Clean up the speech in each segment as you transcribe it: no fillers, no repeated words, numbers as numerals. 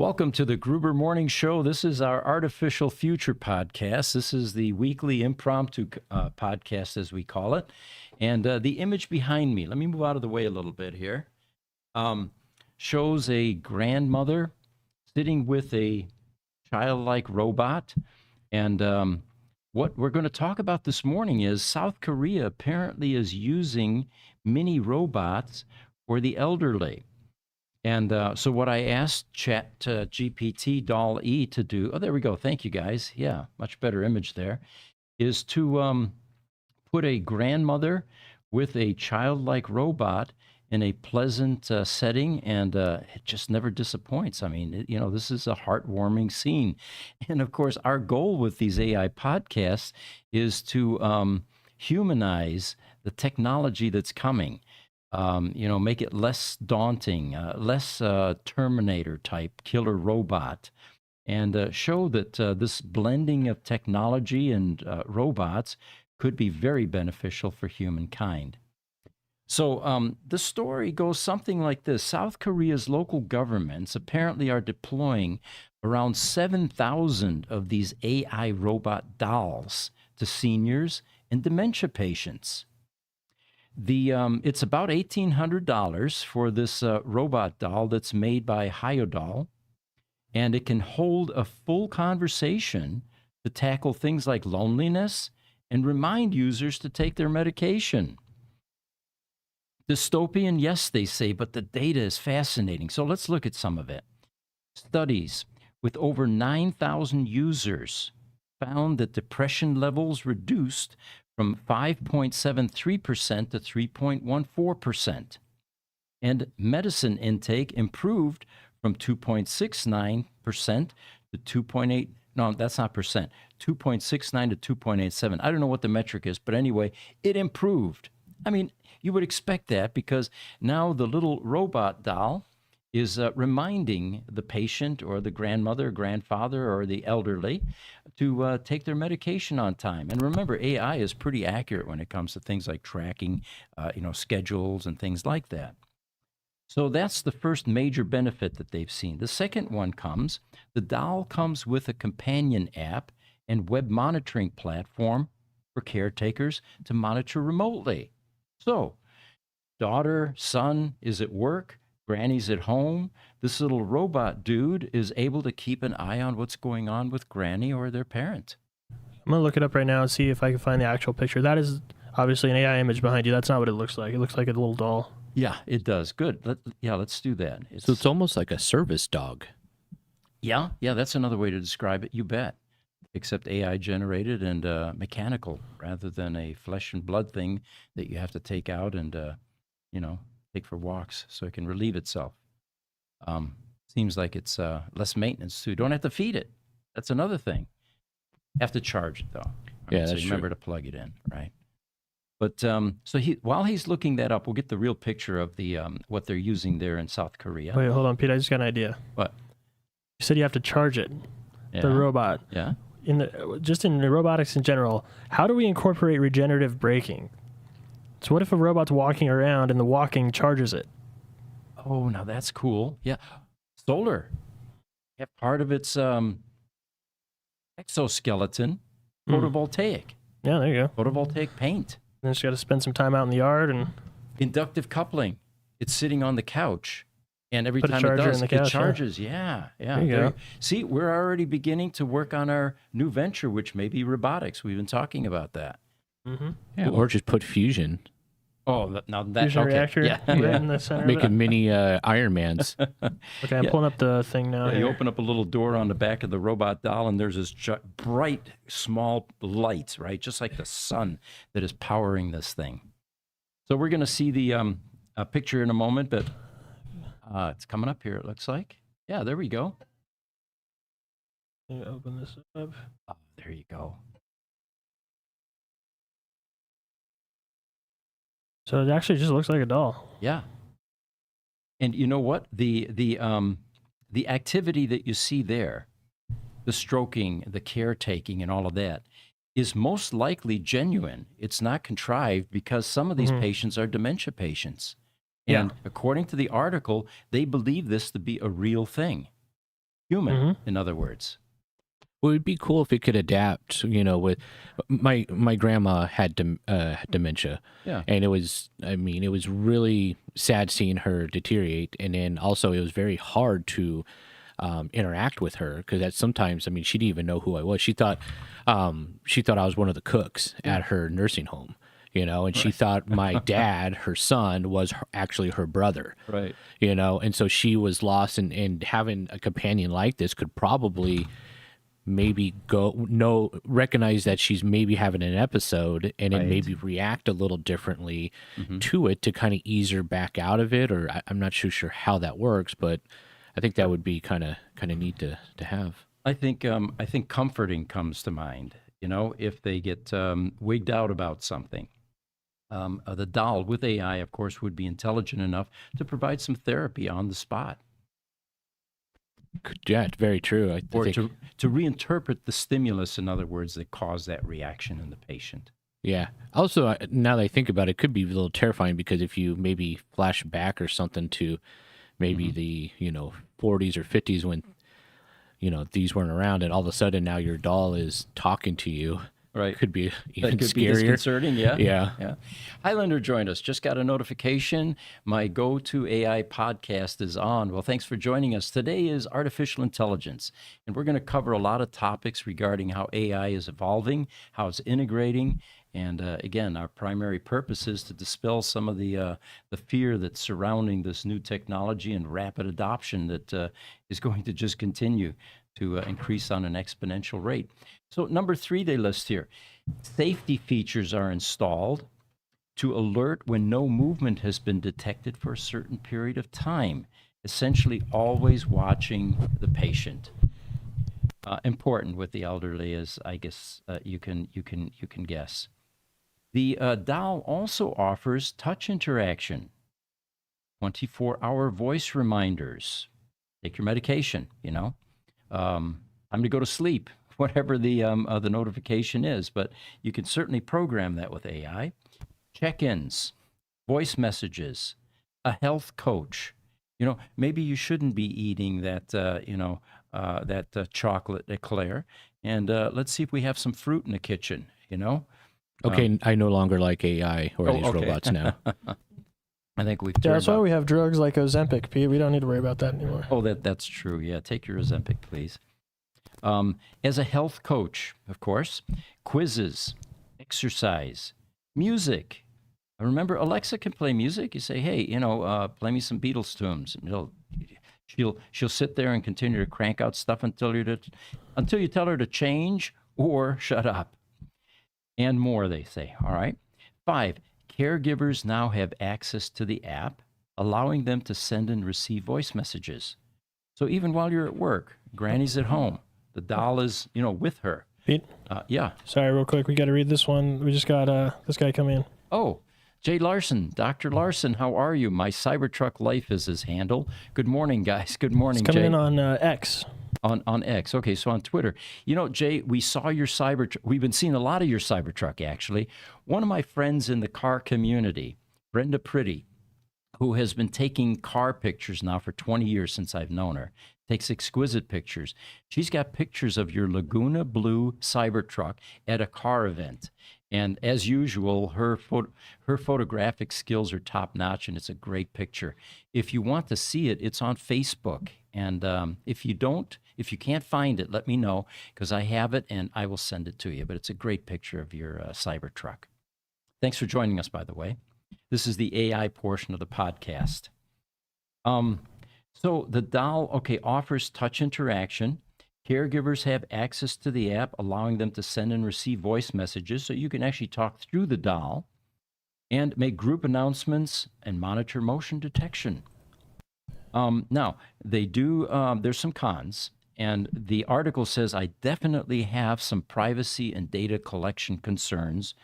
Welcome to the Gruber Morning Show. This is our Artificial Future podcast. This is the weekly impromptu podcast, as we call it. And the image behind me, let me move out of the way a little bit here, shows a grandmother sitting with a childlike robot. And what we're going to talk about this morning is South Korea apparently is using mini robots for the elderly. And so what I asked GPT Doll-E to do, oh, there we go. Thank you, guys. Yeah, much better image there, is to put a grandmother with a childlike robot in a pleasant setting, and it just never disappoints. I mean, this is a heartwarming scene. And, of course, our goal with these AI podcasts is to humanize the technology that's coming. Make it less daunting, less Terminator-type killer robot, and show that this blending of technology and robots could be very beneficial for humankind. So the story goes something like this. South Korea's local governments apparently are deploying around 7,000 of these AI robot dolls to seniors and dementia patients. It's about $1,800 for this robot doll that's made by Hyodol, and it can hold a full conversation to tackle things like loneliness and remind users to take their medication. Dystopian, yes, they say, but the data is fascinating. So let's look at some of it. Studies with over 9,000 users found that depression levels reduced from 5.73% to 3.14%. And medicine intake improved from 2.69% to 2.8, no, that's not percent, 2.69 to 2.87. I don't know what the metric is, but anyway, it improved. I mean, you would expect that because now the little robot doll is reminding the patient or the grandmother, grandfather, or the elderly to take their medication on time. And remember, AI is pretty accurate when it comes to things like tracking, schedules and things like that. So that's the first major benefit that they've seen. The second one comes, the doll comes with a companion app and web monitoring platform for caretakers to monitor remotely. So daughter, son is at work, Granny's at home. This little robot dude is able to keep an eye on what's going on with Granny or their parent. I'm going to look it up right now and see if I can find the actual picture. That is obviously an AI image behind you. That's not what it looks like. It looks like a little doll. Yeah, it does. Good. Let's do that. So it's almost like a service dog. Yeah, that's another way to describe it. You bet. Except AI generated and mechanical rather than a flesh and blood thing that you have to take out and, take for walks so it can relieve itself. Seems like it's less maintenance too. Don't have to feed it. That's another thing. Have to charge it though. Yeah, so that's remember true. to plug it in, right? But while he's looking that up, we'll get the real picture of the what they're using there in South Korea. Wait, hold on, Pete. I just got an idea. What? You said you have to charge it, the robot. Yeah. In the robotics in general, how do we incorporate regenerative braking? So what if a robot's walking around and the walking charges it? Oh, now that's cool. Yeah. Solar. Have part of its exoskeleton photovoltaic. Yeah, there you go. Photovoltaic paint. Then just got to spend some time out in the yard and Inductive coupling. It's sitting on the couch, and every Put a time it charger does, in the couch, it charges. Yeah. There you go. See, we're already beginning to work on our new venture, which may be robotics. We've been talking about that. Mm-hmm. Yeah, or just put fusion. Oh, now that Fusion okay. reactor Yeah. right in the center. Make of a it. mini Iron Mans. Okay, I'm pulling up the thing now. You here. open up a little door on the back of the robot doll, and there's this bright, small light, right? Just like the sun that is powering this thing. So we're going to see the picture in a moment, but it's coming up here, it looks like. Yeah, there we go. Let me open this up. Oh, there you go. So it actually just looks like a doll. Yeah. And you know what? The activity that you see there, the stroking, the caretaking, and all of that, is most likely genuine. It's not contrived because some of these patients are dementia patients. And according to the article, they believe this to be a real thing. human, in other words. Well, it'd be cool if it could adapt. With my grandma had dementia, Yeah. and it was really sad seeing her deteriorate, and then also it was very hard to interact with her because sometimes she didn't even know who I was. She thought I was one of the cooks at her nursing home. And she thought my dad, her son, was actually her brother. Right. And so she was lost, and having a companion like this could probably maybe recognize that she's maybe having an episode and then maybe react a little differently to it to kind of ease her back out of it. Or I'm not too sure how that works, but I think that would be kind of neat to have. I think comforting comes to mind. If they get wigged out about something. The doll with AI, of course, would be intelligent enough to provide some therapy on the spot. Yeah, it's very true. I Or think, to reinterpret the stimulus, in other words, that caused that reaction in the patient. yeah. Also, now that I think about it, it could be a little terrifying because if you maybe flash back or something to maybe the 40s or 50s when these weren't around, and all of a sudden now your doll is talking to you. Right. Could be even That could be scarier. disconcerting, yeah. Yeah. Yeah. Highlander joined us. Just got a notification. My go-to AI podcast is on. Well, thanks for joining us. Today is artificial intelligence, and we're going to cover a lot of topics regarding how AI is evolving, how it's integrating, and again, our primary purpose is to dispel some of the fear that's surrounding this new technology and rapid adoption that is going to just continue to increase on an exponential rate. So number 3 they list here, safety features are installed to alert when no movement has been detected for a certain period of time, essentially always watching the patient. Important with the elderly, as I guess you can guess. The doll also offers touch interaction, 24-hour voice reminders, take your medication, time to go to sleep, whatever the notification is. But you can certainly program that with AI. Check-ins, voice messages, a health coach. Maybe you shouldn't be eating that chocolate eclair. And let's see if we have some fruit in the kitchen. Okay, I no longer like AI or these okay. robots now. I think we've. Yeah, that's why we have drugs like Ozempic, Pete. We don't need to worry about that anymore. Oh, that's true. Yeah, take your Ozempic, please. As a health coach, of course, quizzes, exercise, music. Remember, Alexa can play music. You say, "Hey, play me some Beatles tunes." And she'll sit there and continue to crank out stuff until you tell her to change or shut up, and more. They say. All right. 5. Caregivers now have access to the app, allowing them to send and receive voice messages. So even while you're at work, Granny's at home, the doll is, with her. Pete? Yeah. Sorry, real quick. We got to read this one. We just got this guy come in. Oh, Jay Larson, Dr. Larson, how are you? My Cybertruck Life is his handle. Good morning, guys. Good morning, It's coming Jay. in on X. On X. Okay, so on Twitter. Jay, we saw your Cybertruck. We've been seeing a lot of your Cybertruck, actually. One of my friends in the car community, Brenda Pretty, who has been taking car pictures now for 20 years since I've known her, takes exquisite pictures. She's got pictures of your Laguna Blue Cybertruck at a car event. And as usual, her photographic skills are top-notch, and it's a great picture. If you want to see it, it's on Facebook. And if you can't find it, let me know, because I have it, and I will send it to you. But it's a great picture of your Cybertruck. Thanks for joining us, by the way. This is the AI portion of the podcast. So the doll, offers touch interaction. Caregivers have access to the app, allowing them to send and receive voice messages, so you can actually talk through the doll and make group announcements and monitor motion detection. Now, they do, there's some cons, and the article says, I definitely have some privacy and data collection concerns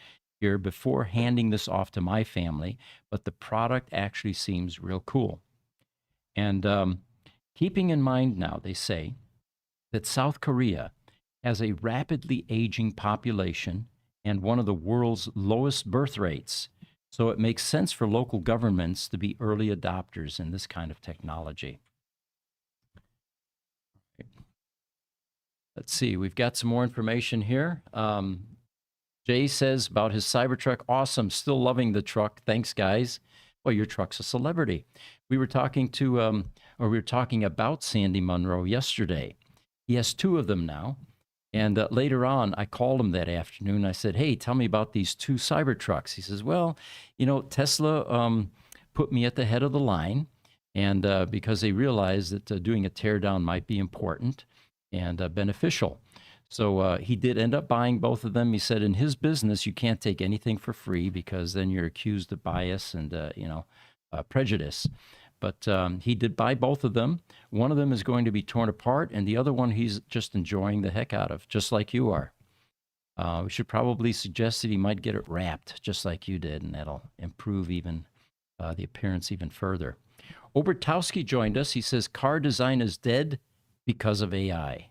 here before handing this off to my family, but the product actually seems real cool. And keeping in mind now, they say, that South Korea has a rapidly aging population and one of the world's lowest birth rates. So it makes sense for local governments to be early adopters in this kind of technology. Let's see. We've got some more information here. Jay says about his Cybertruck, awesome. Still loving the truck. Thanks, guys. Well, your truck's a celebrity. We were talking to, or we were talking about Sandy Munro yesterday. He has 2 of them now. And later on, I called him that afternoon. I said, hey, tell me about these 2 Cybertrucks. He says, well, Tesla put me at the head of the line. And because they realized that doing a teardown might be important and beneficial. So he did end up buying both of them. He said in his business, you can't take anything for free because then you're accused of bias and, prejudice. But he did buy both of them. One of them is going to be torn apart, and the other one he's just enjoying the heck out of, just like you are. We should probably suggest that he might get it wrapped, just like you did, and that'll improve even the appearance even further. Obertowski joined us. He says, car design is dead because of AI.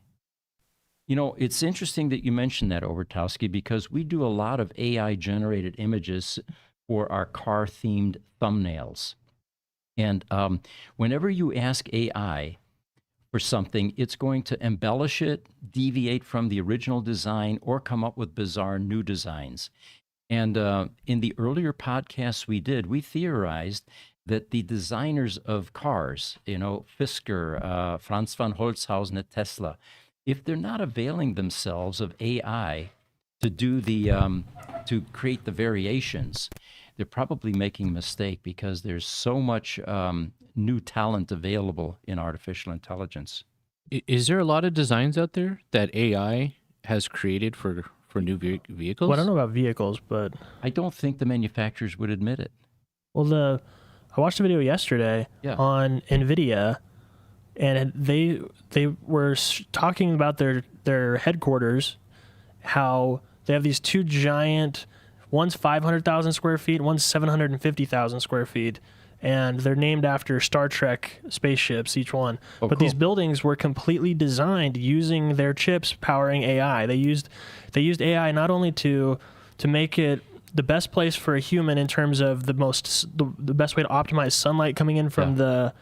It's interesting that you mentioned that, Obertowski, because we do a lot of AI-generated images for our car-themed thumbnails. And whenever you ask AI for something, it's going to embellish it, deviate from the original design, or come up with bizarre new designs. And in the earlier podcasts we did, we theorized that the designers of cars, Fisker, Franz von Holzhausen at Tesla, if they're not availing themselves of AI to do to create the variations, they're probably making a mistake because there's so much new talent available in artificial intelligence. Is there a lot of designs out there that AI has created for new vehicles? Well, I don't know about vehicles, but I don't think the manufacturers would admit it. well, I watched a video yesterday on NVIDIA, and they were talking about their headquarters, how they have these 2 giant, one's 500,000 square feet, one's 750,000 square feet, and they're named after Star Trek spaceships, each one. Oh, but cool. these buildings were completely designed using their chips powering AI. They used AI not only to make it the best place for a human in terms of the best way to optimize sunlight coming in from the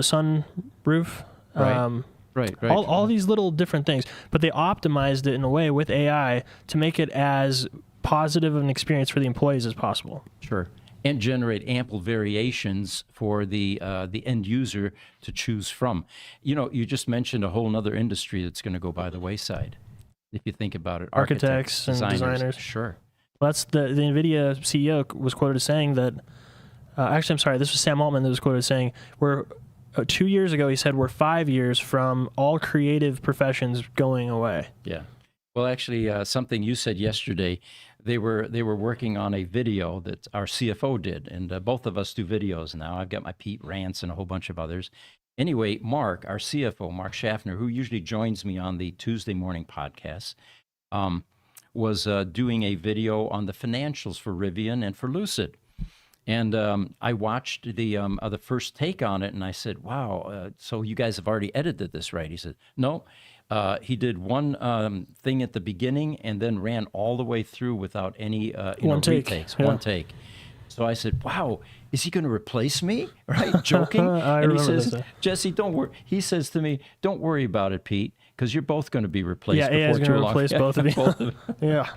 sun roof. Right. All these little different things, but they optimized it in a way with AI to make it as positive of an experience for the employees as possible. Sure. And generate ample variations for the end user to choose from. You just mentioned a whole other industry that's going to go by the wayside. If you think about it, Architects and designers. Sure. Well, that's the NVIDIA CEO was quoted as saying that. Actually, I'm sorry. This was Sam Altman that was quoted as saying, "We're 2 years ago." He said, "We're 5 years from all creative professions going away." Yeah. Well, actually, something you said yesterday, they were working on a video that our CFO did, and both of us do videos now. I've got my Pete Rants and a whole bunch of others. Anyway, Mark, our CFO, Mark Schaffner, who usually joins me on the Tuesday morning podcasts, was doing a video on the financials for Rivian and for Lucid. And I watched the first take on it, and I said, wow, so you guys have already edited this, right? He said, no. He did one thing at the beginning and then ran all the way through without any retakes. Yeah. One take. So I said, wow, is he going to replace me? Right? Joking. And he says, Jesse, don't worry. He says to me, don't worry about it, Pete, because you're both going to be replaced before too long. Yeah, AI's going to replace both of you. Yeah.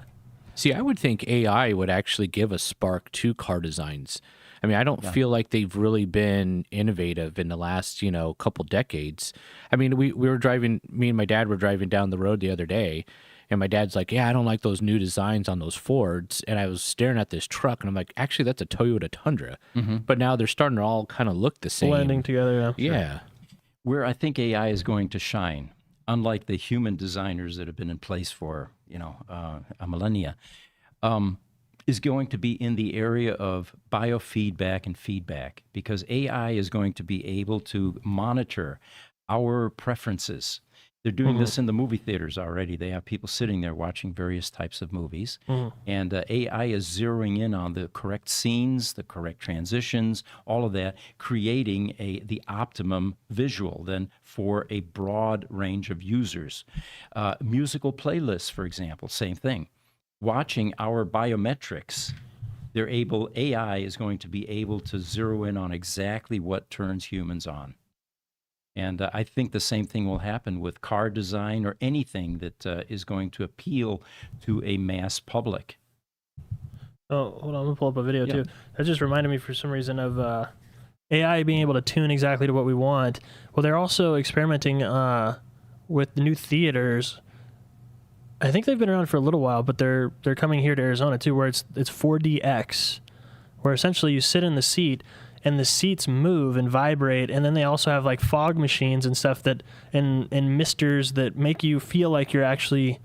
See, I would think AI would actually give a spark to car designs. I mean, I don't feel like they've really been innovative in the last, couple decades. I mean, me and my dad were driving down the road the other day, and my dad's like, yeah, I don't like those new designs on those Fords. And I was staring at this truck, and I'm like, actually, that's a Toyota Tundra. Mm-hmm. But now they're starting to all kind of look the same. Blending together, Yeah. Where I think AI is going to shine, unlike the human designers that have been in place for, a millennia, is going to be in the area of biofeedback and feedback, because AI is going to be able to monitor our preferences. They're doing this in the movie theaters already. They have people sitting there watching various types of movies, and AI is zeroing in on the correct scenes, the correct transitions, all of that, creating the optimum visual then for a broad range of users. Musical playlists, for example, same thing. Watching our biometrics, AI is going to be able to zero in on exactly what turns humans on. And I think the same thing will happen with car design or anything that is going to appeal to a mass public. Oh, hold on, I'm gonna pull up a video too. That just reminded me for some reason of AI being able to tune exactly to what we want. Well, they're also experimenting with the new theaters. I think they've been around for a little while, but they're coming here to Arizona too, where it's 4DX, where essentially you sit in the seat and the seats move and vibrate, and then they also have like fog machines and stuff that and misters that make you feel like you're actually.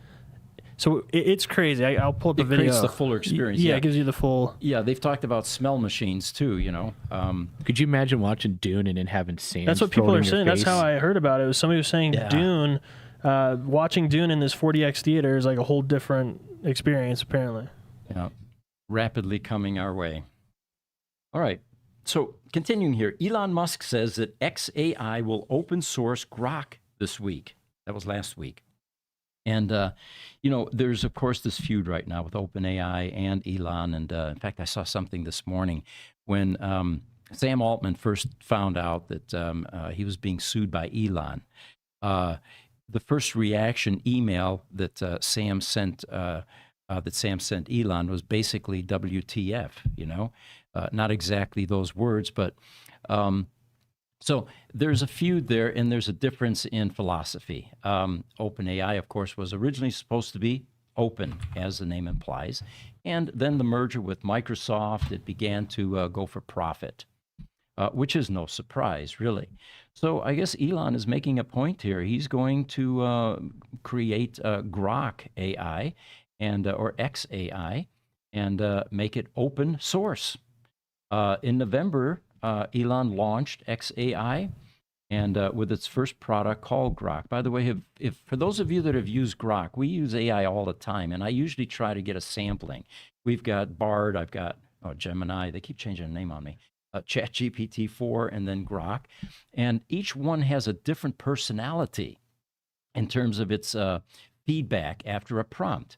So it's crazy. I'll pull up a video. It creates the fuller experience. Yeah, it gives you the full. Yeah, they've talked about smell machines too. Could you imagine watching Dune and then having sand? That's what people thrown are in your saying. That's face? how I heard about it. It was somebody was saying Dune. Watching Dune in this 4DX theater is like a whole different experience, apparently. Yeah, rapidly coming our way. All right. So continuing here, Elon Musk says that XAI will open source Grok this week. That was last week. And, there's, of course, this feud right now with OpenAI and Elon. And, in fact, I saw something this morning when Sam Altman first found out that he was being sued by Elon. The first reaction email that Sam sent Elon was basically WTF, not exactly those words, but so there's a feud there, and there's a difference in philosophy. OpenAI, of course, was originally supposed to be open, as the name implies, and then the merger with Microsoft, it began to go for profit, which is no surprise, really. So I guess Elon is making a point here. He's going to create Grok AI or XAI and make it open source. In November, Elon launched XAI, and with its first product called Grok. By the way, if for those of you that have used Grok, we use AI all the time, and I usually try to get a sampling. We've got Bard, I've got Gemini. They keep changing the name on me. ChatGPT 4, and then Grok, and each one has a different personality in terms of its feedback after a prompt.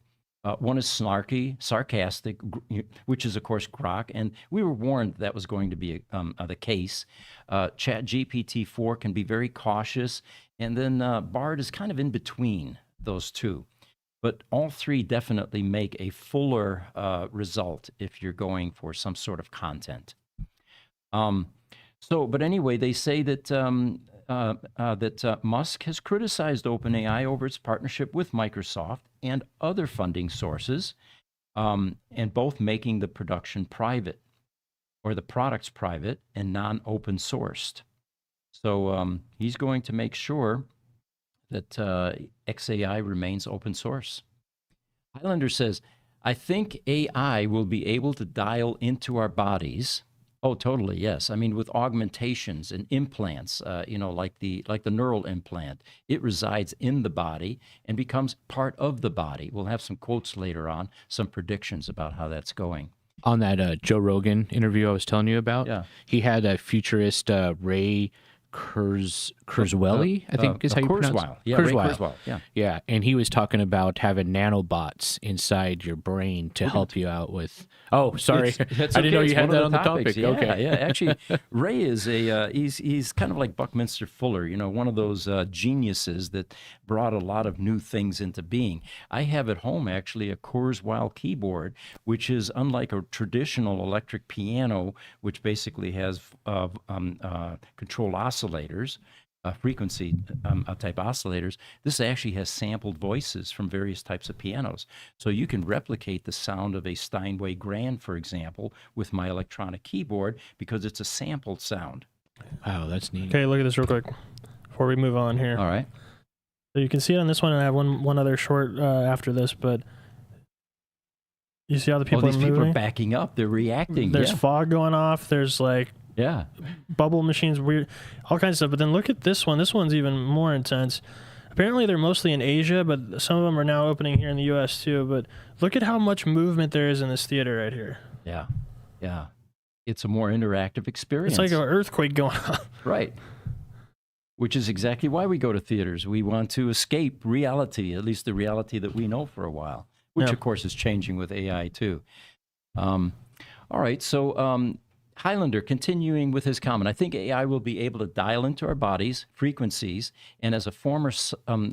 One is snarky, sarcastic, which is, of course, Grok. And we were warned that was going to be the case. ChatGPT 4 can be very cautious. And then Bard is kind of in between those two. But all three definitely make a fuller result if you're going for some sort of content. But anyway, they say that Musk has criticized OpenAI over its partnership with Microsoft and other funding sources, and both making the production private, or the products private and non-open sourced. So he's going to make sure that XAI remains open source. Highlander says, I think AI will be able to dial into our bodies. Oh, totally, yes. I mean, with augmentations and implants, like the neural implant, it resides in the body and becomes part of the body. We'll have some quotes later on, some predictions about how that's going. On that Joe Rogan interview I was telling you about, he had a futurist Ray Kurzweil, I think is how you pronounce it. Yeah, Ray Kurzweil. Yeah, and he was talking about having nanobots inside your brain to help you out with. Oh, sorry, I didn't know you had that on the topic. Yeah, okay, yeah. Actually, Ray is he's kind of like Buckminster Fuller, one of those geniuses that brought a lot of new things into being. I have at home actually a Kurzweil keyboard, which is unlike a traditional electric piano, which basically has controlled oscillators, frequency type oscillators. This actually has sampled voices from various types of pianos. So you can replicate the sound of a Steinway Grand, for example, with my electronic keyboard because it's a sampled sound. Wow, that's neat. Okay, look at this real quick before we move on here. All right. So you can see it on this one, and I have one other short after this, but you see how the people these are moving? people are backing up. They're reacting. There's fog going off. There's like bubble machines, weird, all kinds of stuff. But then look at this one. This one's even more intense. Apparently they're mostly in Asia, but some of them are now opening here in the U.S. too. But look at how much movement there is in this theater right here. Yeah, yeah. It's a more interactive experience. It's like an earthquake going on. Right. Which is exactly why we go to theaters. We want to escape reality, at least the reality that we know for a while, which of course is changing with AI too. All right, so Highlander, continuing with his comment, I think AI will be able to dial into our bodies, frequencies, and as a former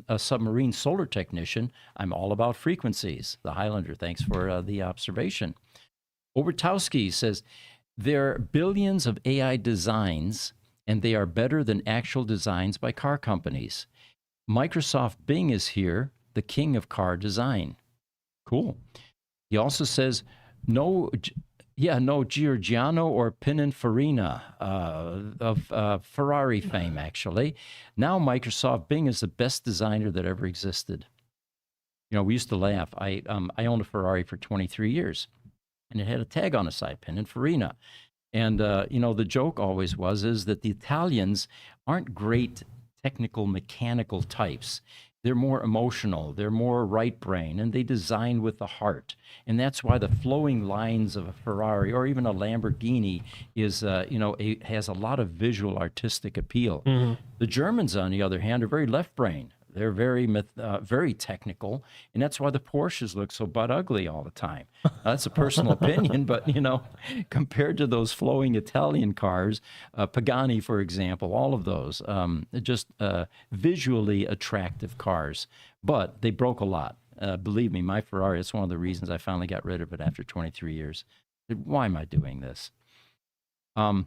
a submarine solar technician, I'm all about frequencies. The Highlander, thanks for the observation. Obertowski says, there are billions of AI designs, and they are better than actual designs by car companies. Microsoft Bing is here, the king of car design. Cool. He also says, no Giurgiano or Pininfarina of Ferrari fame, actually. Now Microsoft Bing is the best designer that ever existed. You know, we used to laugh. I owned a Ferrari for 23 years, and it had a tag on the side, Pininfarina. And, you know, the joke always is that the Italians aren't great technical, mechanical types. They're more emotional, they're more right brain, and they design with the heart. And that's why the flowing lines of a Ferrari or even a Lamborghini is, has a lot of visual artistic appeal. Mm-hmm. The Germans, on the other hand, are very left brain. They're very technical, and that's why the Porsches look so butt ugly all the time. That's a personal opinion, but, you know, compared to those flowing Italian cars, Pagani, for example, all of those, just visually attractive cars. But they broke a lot. Believe me, my Ferrari, that's one of the reasons I finally got rid of it after 23 years. Why am I doing this? All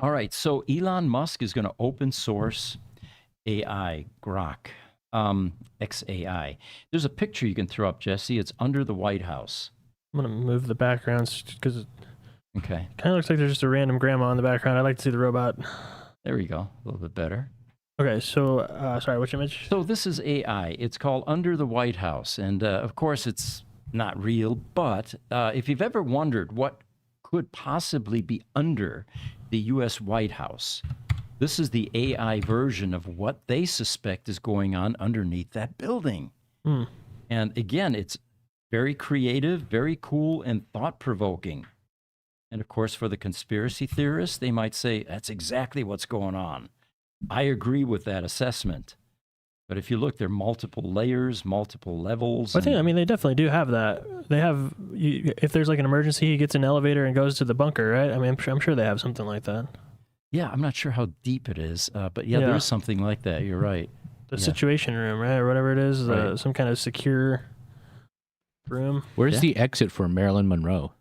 right, so Elon Musk is going to open source AI, Grok. XAI. There's a picture you can throw up, Jesse. It's under the White House. I'm going to move the backgrounds because it kind of looks like there's just a random grandma in the background. I'd like to see the robot. There we go. A little bit better. Okay, so, sorry, which image? So this is AI. It's called Under the White House. And, of course, it's not real, but if you've ever wondered what could possibly be under the U.S. White House, this is the AI version of what they suspect is going on underneath that building. Mm. And again, it's very creative, very cool, and thought-provoking. And of course, for the conspiracy theorists, they might say, that's exactly what's going on. I agree with that assessment. But if you look, there are multiple layers, multiple levels. I mean, they definitely do have that. They have, if there's like an emergency, he gets an elevator and goes to the bunker, right? I mean, I'm sure they have something like that. Yeah, I'm not sure how deep it is, but yeah, there is something like that. You're right. The situation room, right? Or whatever it is, right. Some kind of secure room. Where's the exit for Marilyn Monroe?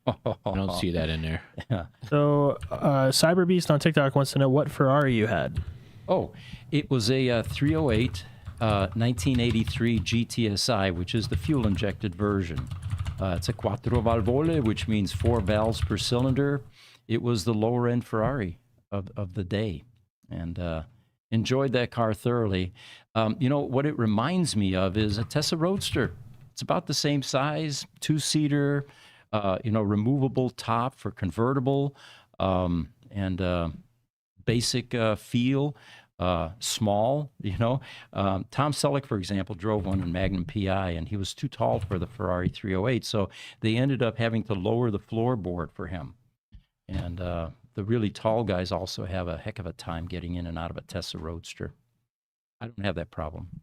I don't see that in there. Yeah. So, Cyberbeast on TikTok wants to know what Ferrari you had. Oh, it was a 308 1983 GTSI, which is the fuel-injected version. It's a quattro valvole, which means 4 valves per cylinder. It was the lower-end Ferrari of the day, and enjoyed that car thoroughly. You know, what it reminds me of is a Tesla Roadster. It's about the same size, 2-seater, removable top for convertible, and basic feel, small, Tom Selleck, for example, drove one in Magnum PI, and he was too tall for the Ferrari 308, so they ended up having to lower the floorboard for him. And the really tall guys also have a heck of a time getting in and out of a Tesla Roadster. I don't have that problem.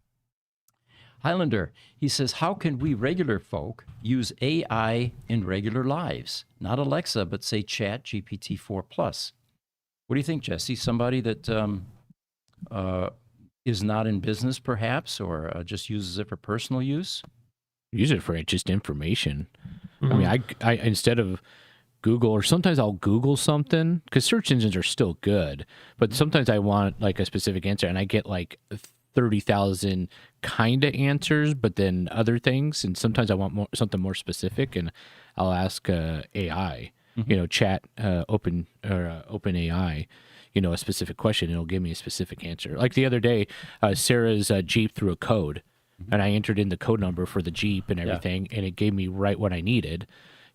Highlander, he says, how can we regular folk use AI in regular lives? Not Alexa, but say ChatGPT 4+. What do you think, Jesse? Somebody that is not in business, perhaps, or just uses it for personal use? Use it for just information. Mm-hmm. I mean, I instead of Google, or sometimes I'll Google something, because search engines are still good, but sometimes I want like a specific answer, and I get like 30,000 kind of answers, but then other things, and sometimes I want something more specific, and I'll ask AI, open AI, a specific question, and it'll give me a specific answer. Like the other day, Sarah's Jeep threw a code, and I entered in the code number for the Jeep and everything, and it gave me right what I needed.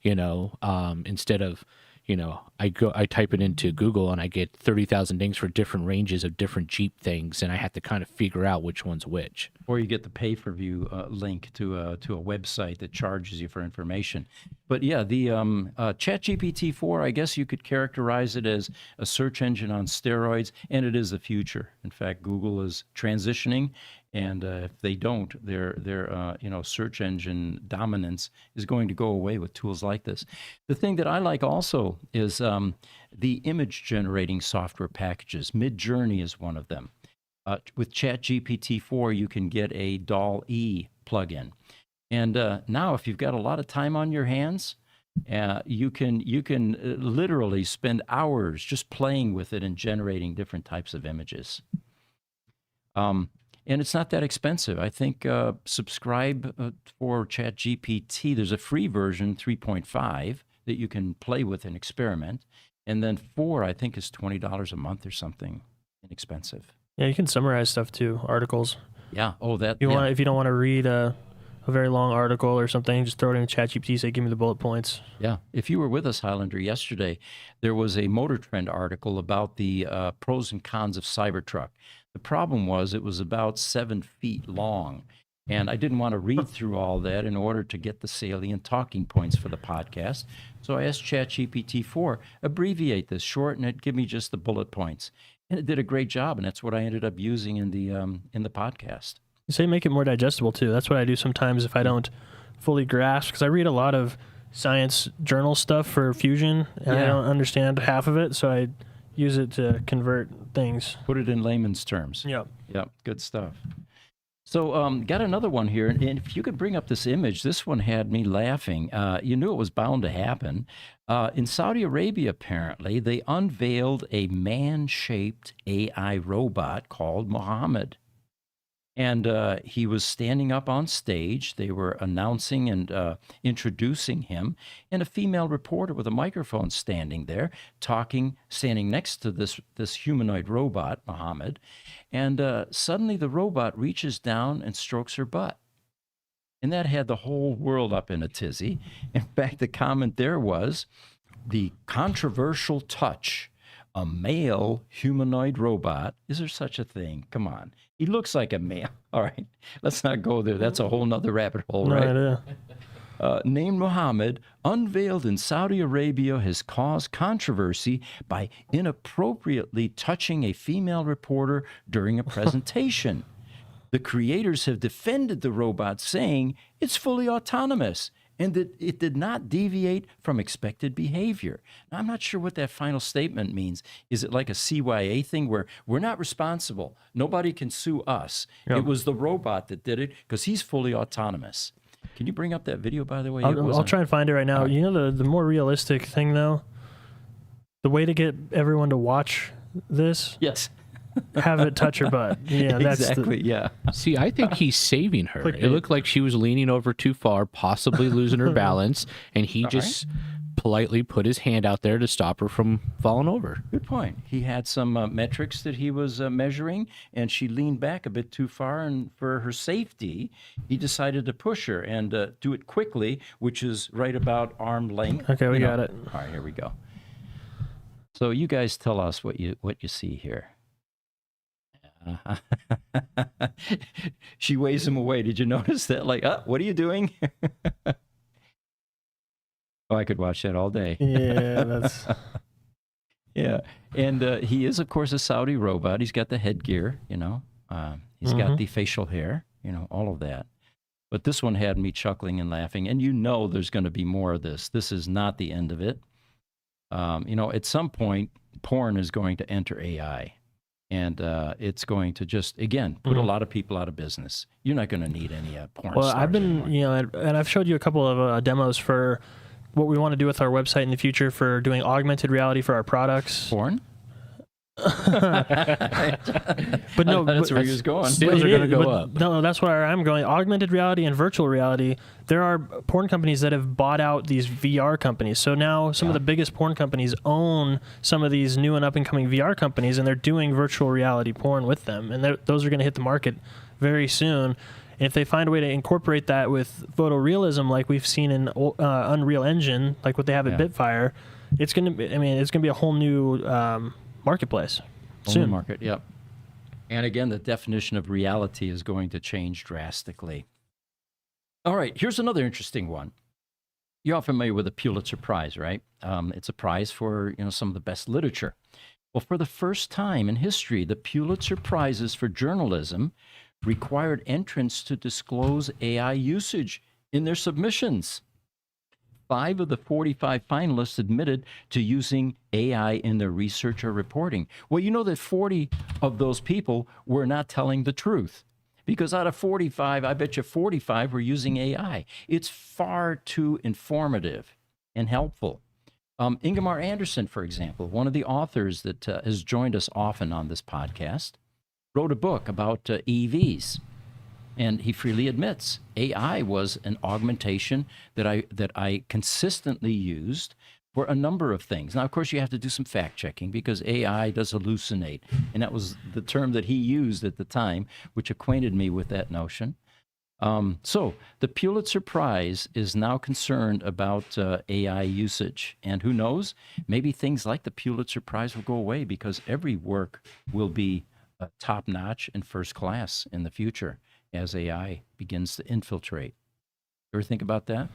Instead of, I type it into Google and I get 30,000 things for different ranges of different Jeep things, and I have to kind of figure out which one's which. Or you get the pay-per-view link to a website that charges you for information. But yeah, the ChatGPT 4, I guess you could characterize it as a search engine on steroids, and it is the future. In fact, Google is transitioning, And if they don't, their search engine dominance is going to go away with tools like this. The thing that I like also is the image generating software packages. Midjourney is one of them. With ChatGPT-4, you can get a DALL-E plugin. And now, if you've got a lot of time on your hands, you can literally spend hours just playing with it and generating different types of images. And it's not that expensive. I think subscribe for ChatGPT. There's a free version, 3.5, that you can play with and experiment. And then 4, I think, is $20 a month or something. Inexpensive. Yeah, you can summarize stuff too, articles. Yeah. Oh, that. If you don't want to read a very long article or something, just throw it in ChatGPT, say, give me the bullet points. Yeah. If you were with us, Highlander, yesterday, there was a Motor Trend article about the pros and cons of Cybertruck. The problem was it was about 7 feet long, and I didn't want to read through all that in order to get the salient talking points for the podcast. So I asked ChatGPT-4, abbreviate this, shorten it, give me just the bullet points. And it did a great job, and that's what I ended up using in the podcast. You say make it more digestible too. That's what I do sometimes if I don't fully grasp, because I read a lot of science journal stuff for Fusion, and I don't understand half of it, so I use it to convert things. Put it in layman's terms. Yep. Yep, good stuff. So got another one here, and if you could bring up this image, this one had me laughing. You knew it was bound to happen. In Saudi Arabia, apparently, they unveiled a man-shaped AI robot called Muhammed. And he was standing up on stage. They were announcing and introducing him, and a female reporter with a microphone standing there, standing next to this humanoid robot, Muhammad. And suddenly the robot reaches down and strokes her butt. And that had the whole world up in a tizzy. In fact, the comment there was, the controversial touch. A male humanoid robot. Is there such a thing? Come on. He looks like a male. All right. Let's not go there. That's a whole nother rabbit hole, right? idea. Named Muhammad, unveiled in Saudi Arabia, has caused controversy by inappropriately touching a female reporter during a presentation. The creators have defended the robot, saying it's fully autonomous and that it did not deviate from expected behavior. Now, I'm not sure what that final statement means. Is it like a CYA thing where we're not responsible? Nobody can sue us. Yep. It was the robot that did it because he's fully autonomous. Can you bring up that video, by the way? I'll try and find it right now. You know, the more realistic thing, though, the way to get everyone to watch this, Yes. have it touch her butt. Yeah, that's exactly. Yeah. See, I think he's saving her. Clickbait. It looked like she was leaning over too far, possibly losing her balance, and he just politely put his hand out there to stop her from falling over. Good point. He had some metrics that he was measuring, and she leaned back a bit too far, and for her safety, he decided to push her and do it quickly, which is right about arm length. Okay, we got it. All right, here we go. So you guys tell us what you see here. She waves him away. Did you notice that? Like, what are you doing? Oh, I could watch that all day. Yeah, that's... Yeah, and he is, of course, a Saudi robot. He's got the headgear, He's got the facial hair, all of that. But this one had me chuckling and laughing, and there's going to be more of this. This is not the end of it. At some point, porn is going to enter AI. And it's going to just, again, put a lot of people out of business. You're not going to need any porn stars I've been, anymore. and I've showed you a couple of demos for what we want to do with our website in the future for doing augmented reality for our products. Porn? But no, that's where he was going. Sales are going to go up. No, that's where I'm going. Augmented reality and virtual reality. There are porn companies that have bought out these VR companies. So now some of the biggest porn companies own some of these new and up and coming VR companies, and they're doing virtual reality porn with them. And those are going to hit the market very soon. And if they find a way to incorporate that with photorealism, like we've seen in Unreal Engine, like what they have at Bitfire, it's going to be, it's going to be a whole new marketplace soon. Market, yep. And again, the definition of reality is going to change drastically. All right, here's another interesting one. You're all familiar with the Pulitzer Prize, right? It's a prize for some of the best literature. Well, for the first time in history, the Pulitzer Prizes for journalism required entrants to disclose AI usage in their submissions. 5 of the 45 finalists admitted to using AI in their research or reporting. Well, you know that 40 of those people were not telling the truth, because out of 45, I bet you 45 were using AI. It's far too informative and helpful. Ingemar Anderson, for example, one of the authors that has joined us often on this podcast, wrote a book about EVs. And he freely admits AI was an augmentation that I consistently used for a number of things. Now, of course, you have to do some fact checking because AI does hallucinate. And that was the term that he used at the time, which acquainted me with that notion. So the Pulitzer Prize is now concerned about AI usage. And who knows, maybe things like the Pulitzer Prize will go away because every work will be top-notch and first class in the future as AI begins to infiltrate. You ever think about that?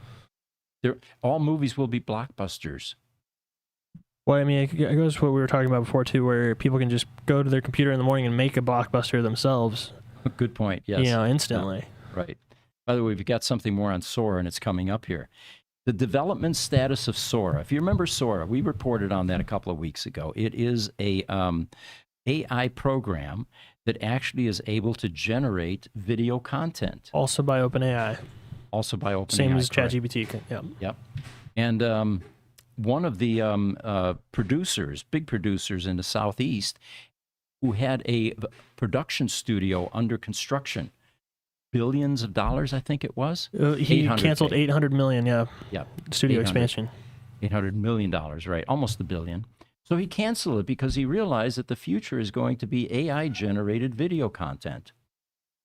All movies will be blockbusters. Well, I mean, it goes to what we were talking about before, too, where people can just go to their computer in the morning and make a blockbuster themselves. Good point, yes. You know, instantly. Yeah, right. By the way, we've got something more on Sora, and it's coming up here. The development status of Sora. If you remember Sora, we reported on that a couple of weeks ago. It is a AI program that actually is able to generate video content. Also by OpenAI. Also by OpenAI. Same as correct. ChatGPT. Yep. Yep. And one of the producers, big producers in the Southeast, who had a production studio under construction, billions of dollars, I think it was. He canceled $800 million, yeah. Yep. Studio expansion. $800 million, right? Almost $1 billion. So he canceled it because he realized that the future is going to be AI-generated video content,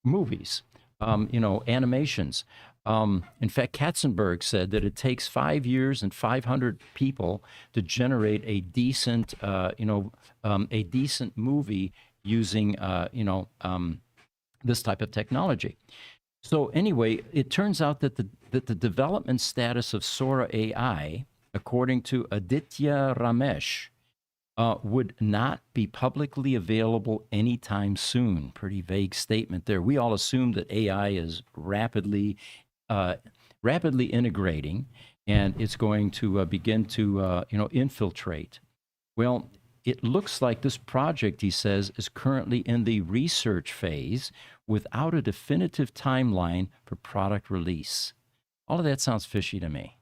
movies, animations. In fact, Katzenberg said that it takes 5 years and 500 people to generate a decent, a decent movie using, this type of technology. So anyway, it turns out that the development status of Sora AI, according to Aditya Ramesh, would not be publicly available anytime soon. Pretty vague statement there. We all assume that AI is rapidly integrating, and it's going to begin to infiltrate. Well, it looks like this project, he says, is currently in the research phase without a definitive timeline for product release. All of that sounds fishy to me.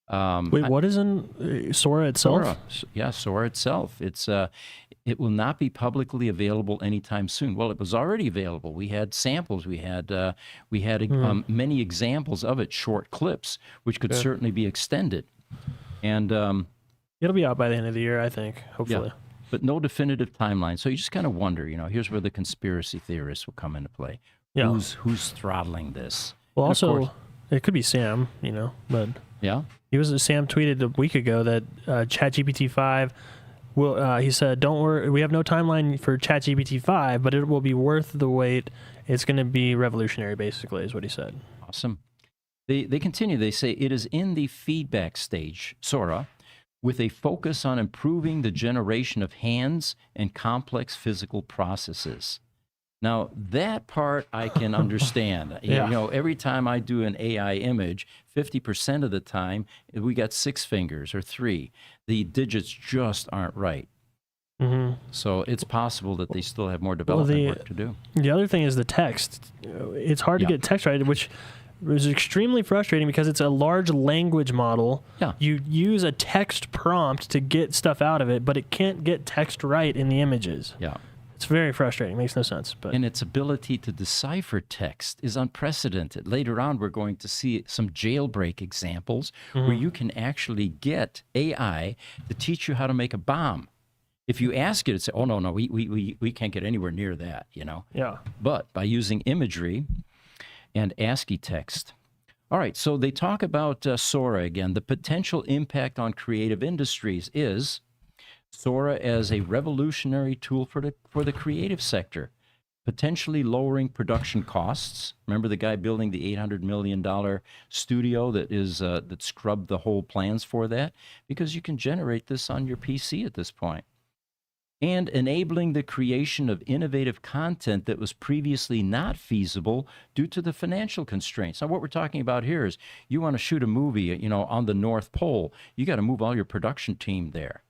Wait, what is in Sora itself? Sora. Yeah, Sora itself. It will not be publicly available anytime soon. Well, it was already available. We had samples. We had many examples of it, short clips, which could certainly be extended. And it'll be out by the end of the year, I think, hopefully. Yeah, but no definitive timeline. So you just kind of wonder, here's where the conspiracy theorists will come into play. Yeah. Who's throttling this? Well, also, it could be Sam, but yeah. Sam tweeted a week ago that ChatGPT 5 will. He said, "Don't worry, we have no timeline for ChatGPT 5, but it will be worth the wait. It's going to be revolutionary." Basically, is what he said. Awesome. They continue. They say it is in the feedback stage, Sora, with a focus on improving the generation of hands and complex physical processes. Now, that part I can understand. Yeah. Every time I do an AI image, 50% of the time, we got 6 fingers or 3. The digits just aren't right. Mm-hmm. So it's possible that they still have more development work to do. The other thing is the text. It's hard to get text right, which is extremely frustrating because it's a large language model. Yeah. You use a text prompt to get stuff out of it, but it can't get text right in the images. Yeah. It's very frustrating. Makes no sense. But and its ability to decipher text is unprecedented. Later on, we're going to see some jailbreak examples where you can actually get AI to teach you how to make a bomb. If you ask it, it says, "Oh no, we can't get anywhere near that," Yeah. But by using imagery and ASCII text. All right, so they talk about Sora again. The potential impact on creative industries is Sora as a revolutionary tool for the creative sector, potentially lowering production costs. Remember the guy building the $800 million studio that scrubbed the whole plans for that? Because you can generate this on your PC at this point. and enabling the creation of innovative content that was previously not feasible due to the financial constraints. Now, what we're talking about here is you want to shoot a movie, on the North Pole. You got to move all your production team there.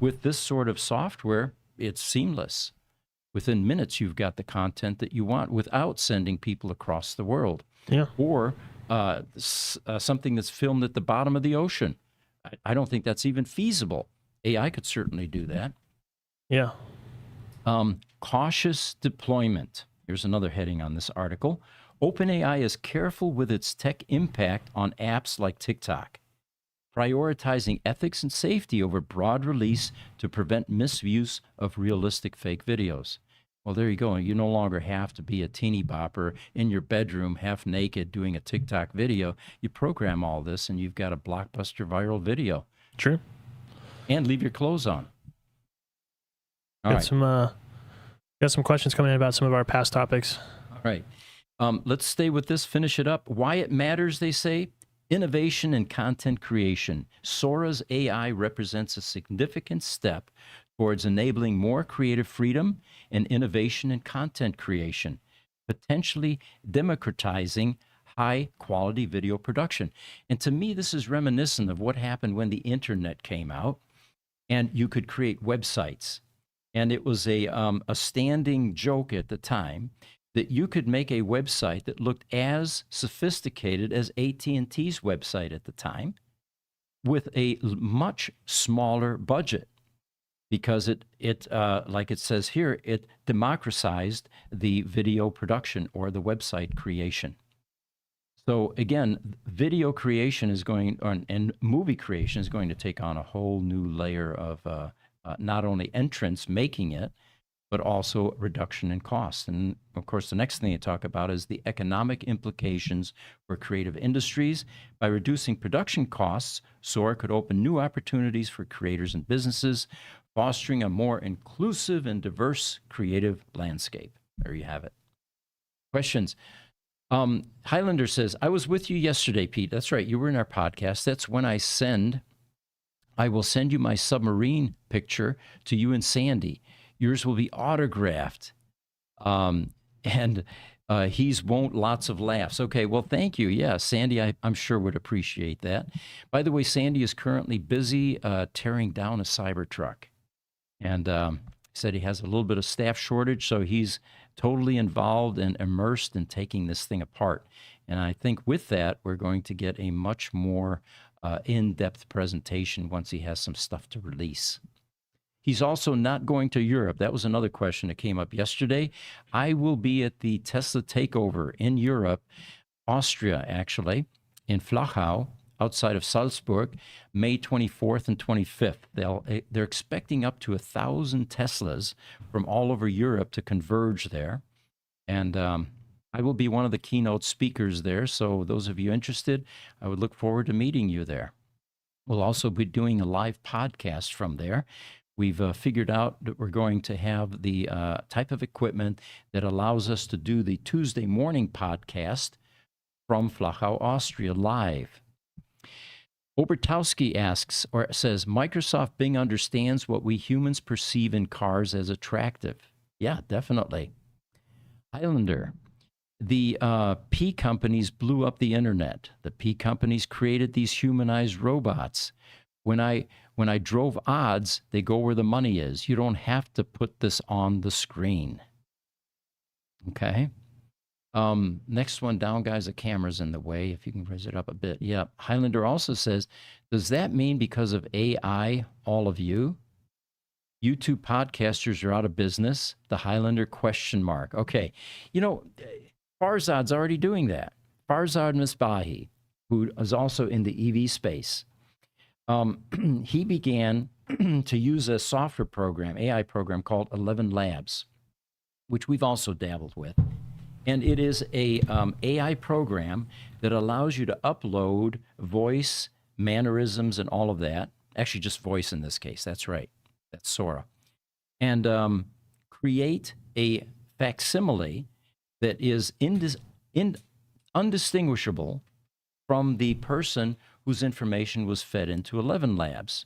With this sort of software, it's seamless. Within minutes, you've got the content that you want without sending people across the world. Yeah. Or something that's filmed at the bottom of the ocean. I don't think that's even feasible. AI could certainly do that. Yeah. Cautious deployment. Here's another heading on this article. OpenAI is careful with its tech impact on apps like TikTok, prioritizing ethics and safety over broad release to prevent misuse of realistic fake videos. Well, there you go. You no longer have to be a teeny bopper in your bedroom, half naked, doing a TikTok video. You program all this, and you've got a blockbuster viral video. True. And leave your clothes on. All right. Got some questions coming in about some of our past topics. All right. Let's stay with this, finish it up. Why it matters, they say. Innovation and content creation. Sora's AI represents a significant step towards enabling more creative freedom and innovation in content creation, potentially democratizing high-quality video production. And to me, this is reminiscent of what happened when the internet came out, and you could create websites. And it was a standing joke at the time that you could make a website that looked as sophisticated as AT&T's website at the time with a much smaller budget, because it like it says here, it democratized the video production or the website creation. So again, video creation is going on, and movie creation is going to take on a whole new layer of not only entrants making it, but also reduction in cost. And of course, the next thing you talk about is the economic implications for creative industries. By reducing production costs, Sora could open new opportunities for creators and businesses, fostering a more inclusive and diverse creative landscape. There you have it. Questions? Highlander says, I was with you yesterday, Pete. That's right. You were in our podcast. That's when I will send you my submarine picture to you and Sandy. Yours will be autographed. And he's won't lots of laughs. Okay, well, thank you. Yeah, Sandy, I'm sure would appreciate that. By the way, Sandy is currently busy tearing down a Cybertruck. And said he has a little bit of staff shortage, so he's totally involved and immersed in taking this thing apart. And I think with that, we're going to get a much more in-depth presentation once he has some stuff to release. He's also not going to Europe. That was another question that came up yesterday. I will be at the Tesla Takeover in Europe, Austria, actually, in Flachau, outside of Salzburg, May 24th and 25th. They're expecting up to 1,000 Teslas from all over Europe to converge there. And I will be one of the keynote speakers there. So those of you interested, I would look forward to meeting you there. We'll also be doing a live podcast from there. We've figured out that we're going to have the type of equipment that allows us to do the Tuesday morning podcast from Flachau, Austria, live. Obertowski asks, or says, Microsoft Bing understands what we humans perceive in cars as attractive. Yeah, definitely. Highlander, the P companies blew up the internet. The P companies created these humanized robots. When I drove odds, they go where the money is. You don't have to put this on the screen. Okay. Next one down, guys, the camera's in the way. If you can raise it up a bit. Yeah. Highlander also says, does that mean because of AI, all of you? YouTube podcasters are out of business? The Highlander question mark. Okay. You know, Farzad's already doing that. Farzad Misbahi, who is also in the EV space. He began to use a software program, AI program called 11 Labs, which we've also dabbled with. And it is a AI program that allows you to upload voice, mannerisms, and all of that. Actually, just voice in this case. That's right. That's Sora. And create a facsimile that is undistinguishable from the person whose information was fed into 11 Labs.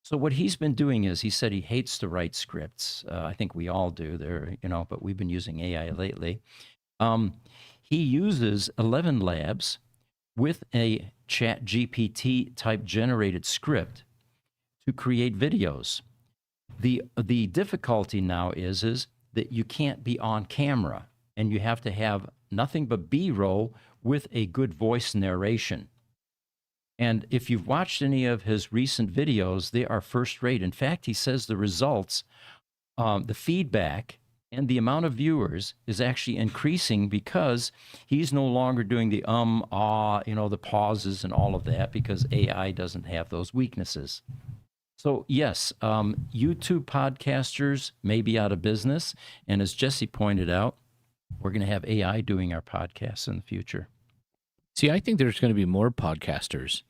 So what he's been doing is he said he hates to write scripts. I think we all do there, but we've been using AI lately. He uses 11 labs with a chat GPT type generated script to create videos. The difficulty now is that you can't be on camera and you have to have nothing but B-roll with a good voice narration. And if you've watched any of his recent videos, they are first rate. In fact, he says the results, the feedback, and the amount of viewers is actually increasing because he's no longer doing the the pauses and all of that because AI doesn't have those weaknesses. So yes, YouTube podcasters may be out of business. And as Jesse pointed out, we're going to have AI doing our podcasts in the future. See, I think there's going to be more podcasters.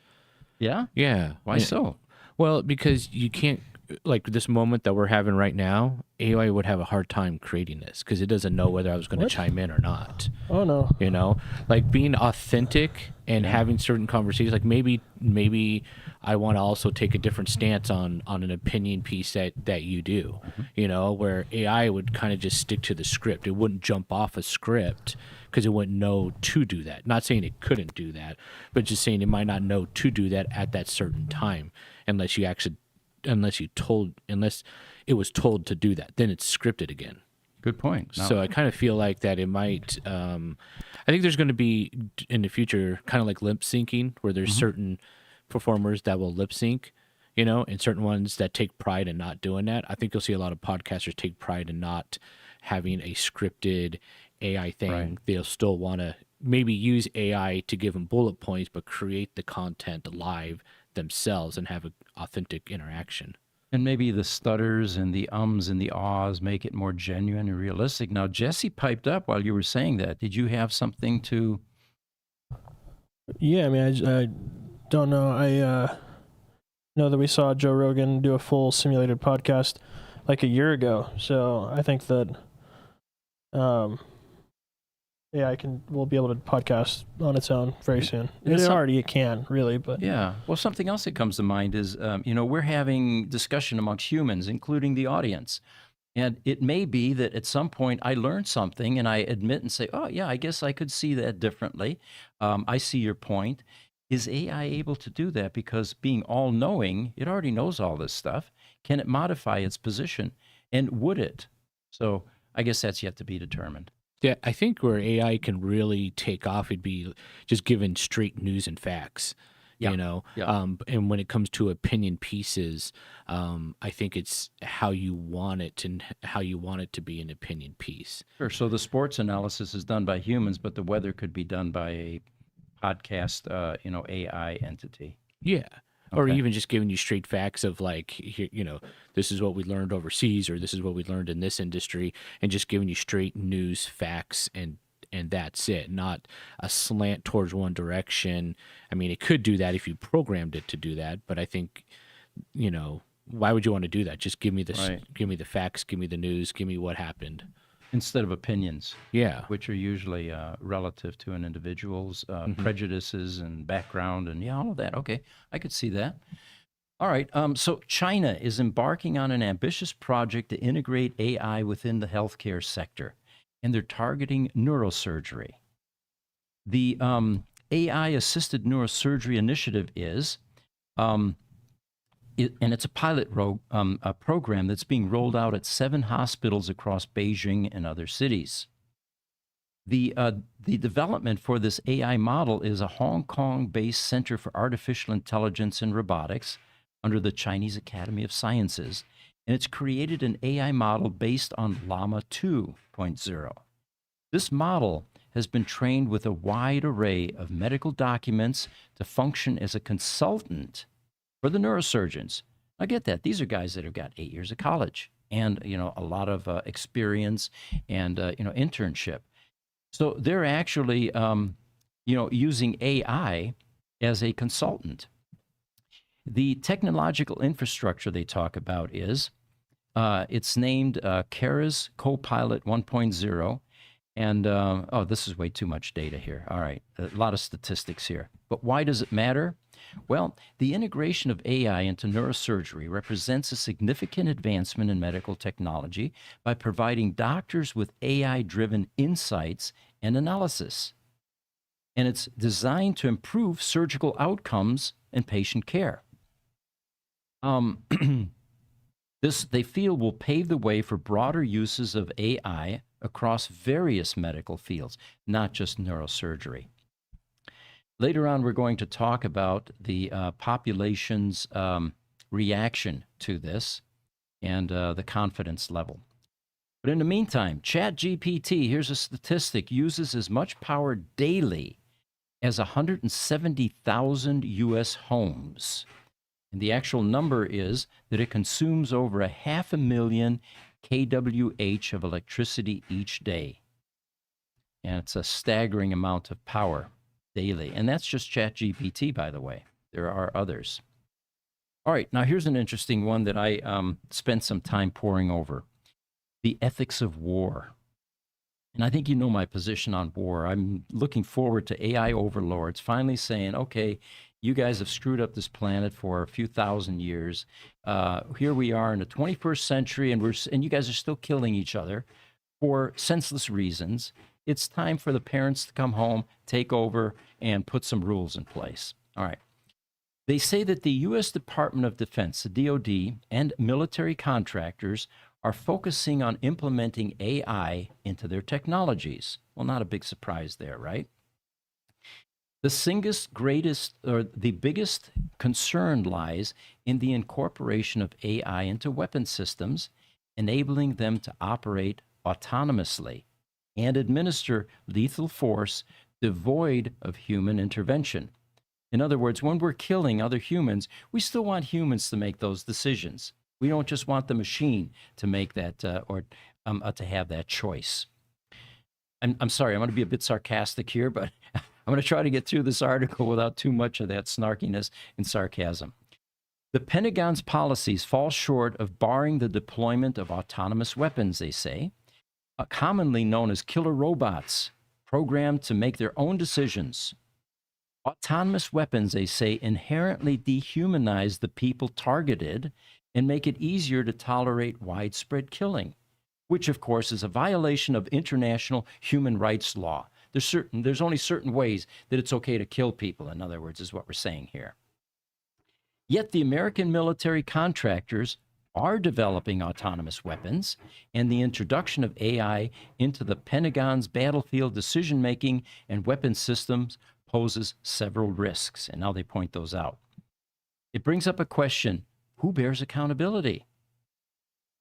Yeah? Yeah. Why so? Well, because you can't, like this moment that we're having right now, AI would have a hard time creating this because it doesn't know whether I was going to chime in or not. Oh, no. Like being authentic and having certain conversations. Like maybe I want to also take a different stance on an opinion piece that you do, where AI would kind of just stick to the script. It wouldn't jump off a script because it wouldn't know to do that. Not saying it couldn't do that, but just saying it might not know to do that at that certain time unless it was told to do that. Then it's scripted again. Good point. So I kind of feel like that it might, I think there's going to be in the future kind of like lip syncing where there's certain performers that will lip sync, and certain ones that take pride in not doing that. I think you'll see a lot of podcasters take pride in not having a scripted AI thing. Right. They'll still want to maybe use AI to give them bullet points, but create the content live themselves and have an authentic interaction. And maybe the stutters and the ums and the ahs make it more genuine and realistic. Now, Jesse piped up while you were saying that. Did you have something to... Yeah, I mean, I don't know. I know that we saw Joe Rogan do a full simulated podcast like a year ago. So I think that we'll be able to podcast on its own very soon. It can, really, but... Yeah. Well, something else that comes to mind is, we're having discussion amongst humans, including the audience. And it may be that at some point I learn something and I admit and say, oh, yeah, I guess I could see that differently. I see your point. Is AI able to do that? Because being all-knowing, it already knows all this stuff. Can it modify its position? And would it? So I guess that's yet to be determined. Yeah, I think where AI can really take off, it'd be just given straight news and facts. Yeah. And when it comes to opinion pieces, I think it's how you want it and how you want it to be an opinion piece. Sure. So the sports analysis is done by humans, but the weather could be done by a podcast, AI entity. Yeah. Or Okay. even just giving you straight facts of like, this is what we learned overseas, or this is what we learned in this industry, and just giving you straight news, facts, and that's it. Not a slant towards one direction. I mean, it could do that if you programmed it to do that, but I think, why would you want to do that? Just give me this, Right. give me the facts, give me the news, give me what happened. Instead of opinions. Yeah. Which are usually relative to an individual's prejudices and background and all of that. Okay, I could see that. All right, so China is embarking on an ambitious project to integrate AI within the healthcare sector, and they're targeting neurosurgery. The AI-assisted neurosurgery initiative is, and it's a pilot a program that's being rolled out at 7 hospitals across Beijing and other cities. The development for this AI model is a Hong Kong-based Center for Artificial Intelligence and Robotics under the Chinese Academy of Sciences, and it's created an AI model based on Llama 2.0. This model has been trained with a wide array of medical documents to function as a consultant for the neurosurgeons. I get that. These are guys that have got 8 years of college and, a lot of experience and, internship. So they're actually, using AI as a consultant. The technological infrastructure they talk about is, it's named Kara's Copilot 1.0. And, this is way too much data here. All right, a lot of statistics here. But why does it matter? Well, the integration of AI into neurosurgery represents a significant advancement in medical technology by providing doctors with AI-driven insights and analysis. And it's designed to improve surgical outcomes and patient care. This, they feel, will pave the way for broader uses of AI across various medical fields, not just neurosurgery. Later on, we're going to talk about the population's reaction to this and the confidence level. But in the meantime, ChatGPT, here's a statistic, uses as much power daily as 170,000 U.S. homes. And the actual number is that it consumes over 500,000 kWh of electricity each day. And it's a staggering amount of power daily. And that's just ChatGPT, by the way. There are others. All right, now here's an interesting one that I spent some time poring over. The ethics of war. And I think you know my position on war. I'm looking forward to AI overlords finally saying, okay, you guys have screwed up this planet for a few thousand years. Here we are in the 21st century, and you guys are still killing each other for senseless reasons. It's time for the parents to come home, take over, and put some rules in place. All right. They say that the U.S. Department of Defense, the DoD, and military contractors are focusing on implementing AI into their technologies. Well, not a big surprise there, right? The biggest concern lies in the incorporation of AI into weapon systems, enabling them to operate autonomously and administer lethal force devoid of human intervention. In other words, when we're killing other humans, we still want humans to make those decisions. We don't just want the machine to make that to have that choice. I'm sorry, I'm going to be a bit sarcastic here, but I'm going to try to get through this article without too much of that snarkiness and sarcasm. The Pentagon's policies fall short of barring the deployment of autonomous weapons, they say, commonly known as killer robots, programmed to make their own decisions. Autonomous weapons, they say, inherently dehumanize the people targeted and make it easier to tolerate widespread killing, which, of course, is a violation of international human rights law. There's only certain ways that it's okay to kill people, in other words, is what we're saying here. Yet the American military contractors are developing autonomous weapons, and the introduction of AI into the Pentagon's battlefield decision-making and weapon systems poses several risks, and now they point those out. It brings up a question: who bears accountability?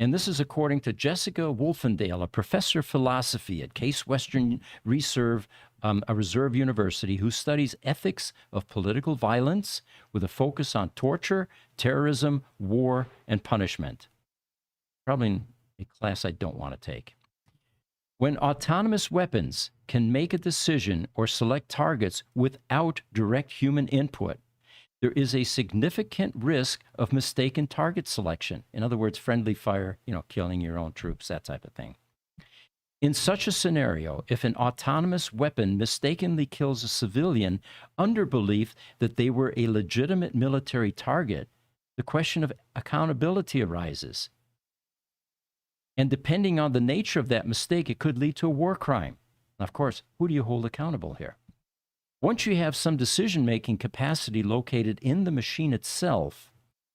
And this is according to Jessica Wolfendale, a professor of philosophy at Case Western Reserve, a reserve university, who studies ethics of political violence with a focus on torture, terrorism, war, and punishment. Probably a class I don't want to take. When autonomous weapons can make a decision or select targets without direct human input, there is a significant risk of mistaken target selection. In other words, friendly fire, killing your own troops, that type of thing. In such a scenario, if an autonomous weapon mistakenly kills a civilian under belief that they were a legitimate military target, the question of accountability arises. And depending on the nature of that mistake, it could lead to a war crime. Now, of course, who do you hold accountable here? Once you have some decision-making capacity located in the machine itself,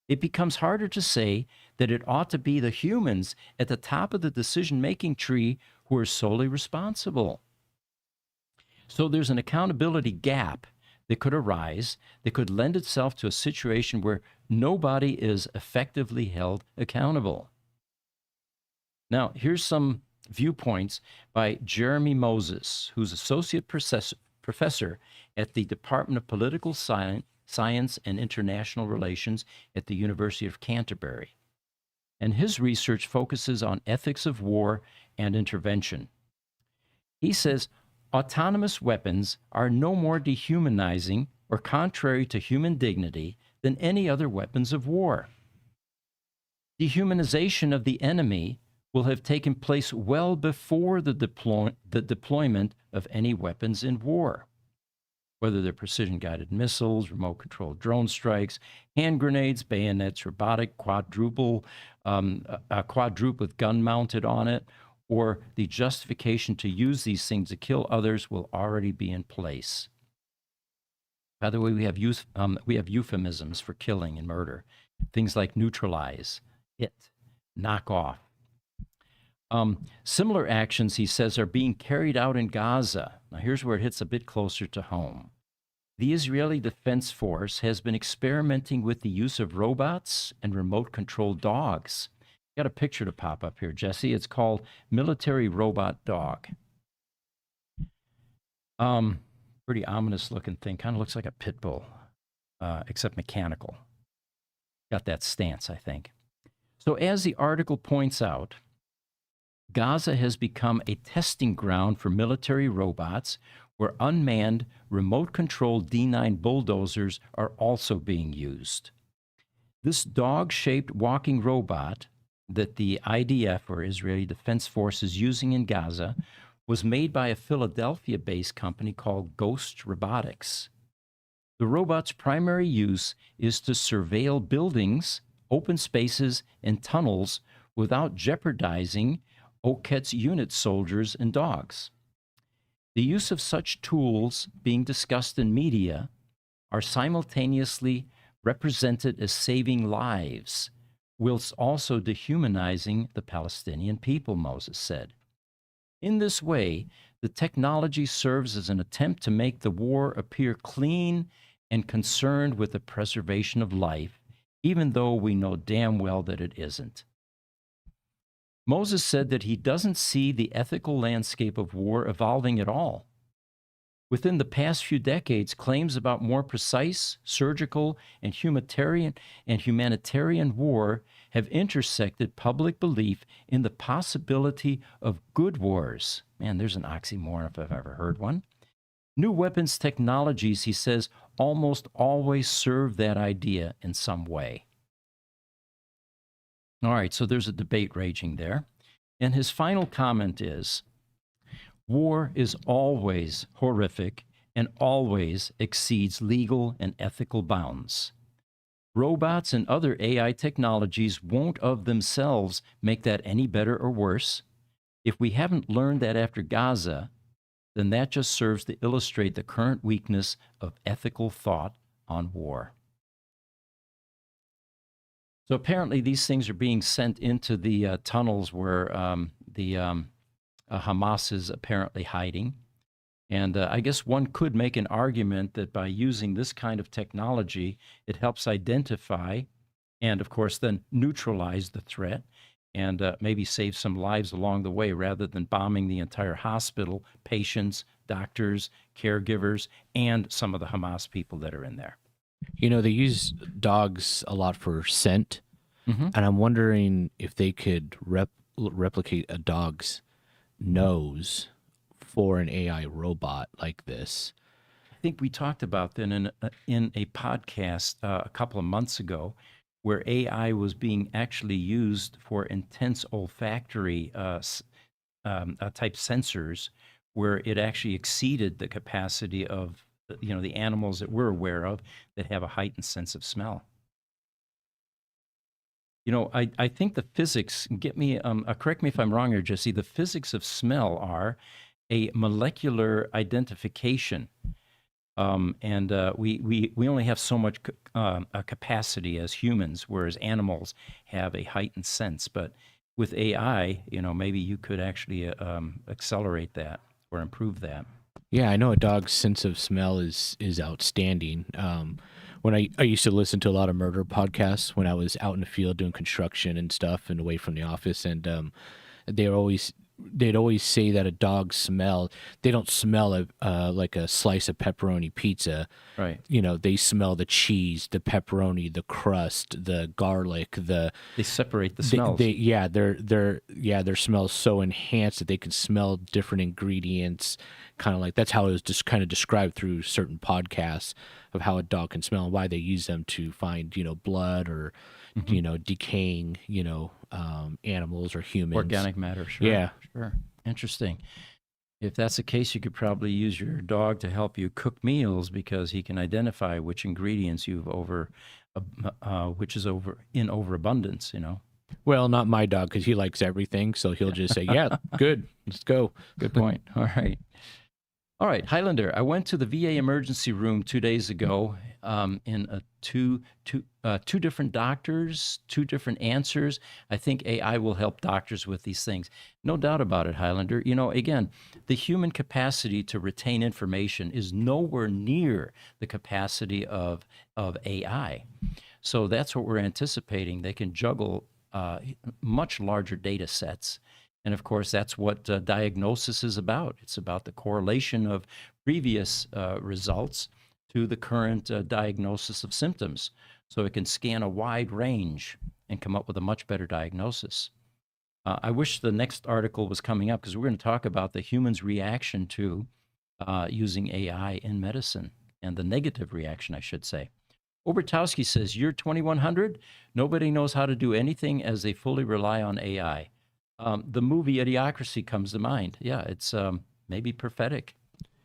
it becomes harder to say that it ought to be the humans at the top of the decision-making tree who are solely responsible. So there's an accountability gap that could arise that could lend itself to a situation where nobody is effectively held accountable. Now, here's some viewpoints by Jeremy Moses, who's associate professor at the Department of Political Science and International Relations at the University of Canterbury. And his research focuses on ethics of war and intervention. He says autonomous weapons are no more dehumanizing or contrary to human dignity than any other weapons of war. Dehumanization of the enemy will have taken place well before the deployment of any weapons in war. whether they're precision-guided missiles, remote-controlled drone strikes, hand grenades, bayonets, robotic quadruple with gun mounted on it, or the justification to use these things to kill others will already be in place. By the way, we have euphemisms for killing and murder. Things like neutralize, hit, knock off. Similar actions, he says, are being carried out in Gaza. Now, here's where it hits a bit closer to home. The Israeli Defense Force has been experimenting with the use of robots and remote-controlled dogs. Got a picture to pop up here, Jesse. It's called Military Robot Dog. Pretty ominous-looking thing. Kind of looks like a pit bull, except mechanical. Got that stance, I think. So as the article points out, Gaza has become a testing ground for military robots where unmanned, remote-controlled D9 bulldozers are also being used. This dog-shaped walking robot that the IDF, or Israeli Defense Force, is using in Gaza was made by a Philadelphia-based company called Ghost Robotics. The robot's primary use is to surveil buildings, open spaces, and tunnels without jeopardizing Oket's unit soldiers and dogs. The use of such tools being discussed in media are simultaneously represented as saving lives, whilst also dehumanizing the Palestinian people, Moses said. In this way, the technology serves as an attempt to make the war appear clean and concerned with the preservation of life, even though we know damn well that it isn't. Moses said that he doesn't see the ethical landscape of war evolving at all. Within the past few decades, claims about more precise, surgical, and humanitarian war have intersected public belief in the possibility of good wars. Man, there's an oxymoron if I've ever heard one. New weapons technologies, he says, almost always serve that idea in some way. All right, so there's a debate raging there. And his final comment is, war is always horrific and always exceeds legal and ethical bounds. Robots and other AI technologies won't of themselves make that any better or worse. If we haven't learned that after Gaza, then that just serves to illustrate the current weakness of ethical thought on war. So apparently these things are being sent into the tunnels where Hamas is apparently hiding. And I guess one could make an argument that by using this kind of technology, it helps identify and, of course, then neutralize the threat and maybe save some lives along the way rather than bombing the entire hospital, patients, doctors, caregivers, and some of the Hamas people that are in there. You know, they use dogs a lot for scent, and I'm wondering if they could replicate a dog's nose for an AI robot like this. I think we talked about that in a podcast a couple of months ago, where AI was being actually used for intense olfactory type sensors, where it actually exceeded the capacity of the animals that we're aware of that have a heightened sense of smell. I think the physics, correct me if I'm wrong here, Jesse, the physics of smell are a molecular identification. And we only have so much capacity as humans, whereas animals have a heightened sense. But with AI, maybe you could actually accelerate that or improve that. Yeah, I know a dog's sense of smell is outstanding. When I used to listen to a lot of murder podcasts when I was out in the field doing construction and stuff and away from the office, and they'd always say that a dog smell, they don't smell like a slice of pepperoni pizza. Right. They smell the cheese, the pepperoni, the crust, the garlic, they separate the smells. Their smell's so enhanced that they can smell different ingredients. Kind of like that's how it was just kind of described through certain podcasts of how a dog can smell and why they use them to find blood or decaying animals or humans. Organic matter, sure. Yeah. Sure. Interesting. If that's the case, you could probably use your dog to help you cook meals because he can identify which ingredients which is in overabundance, you know. Well, not my dog, because he likes everything, so he'll just say, "Yeah, good, let's go." Good point. All right. All right, Highlander, I went to the VA emergency room 2 days ago in two different doctors, two different answers. I think AI will help doctors with these things. No doubt about it, Highlander. You know, again, the human capacity to retain information is nowhere near the capacity of AI. So that's what we're anticipating. They can juggle much larger data sets. And of course, that's what diagnosis is about. It's about the correlation of previous results to the current diagnosis of symptoms. So it can scan a wide range and come up with a much better diagnosis. I wish the next article was coming up because we're going to talk about the human's reaction to using AI in medicine, and the negative reaction, I should say. Obertowski says, year 2100, nobody knows how to do anything as they fully rely on AI. The movie Idiocracy comes to mind. Yeah, it's maybe prophetic.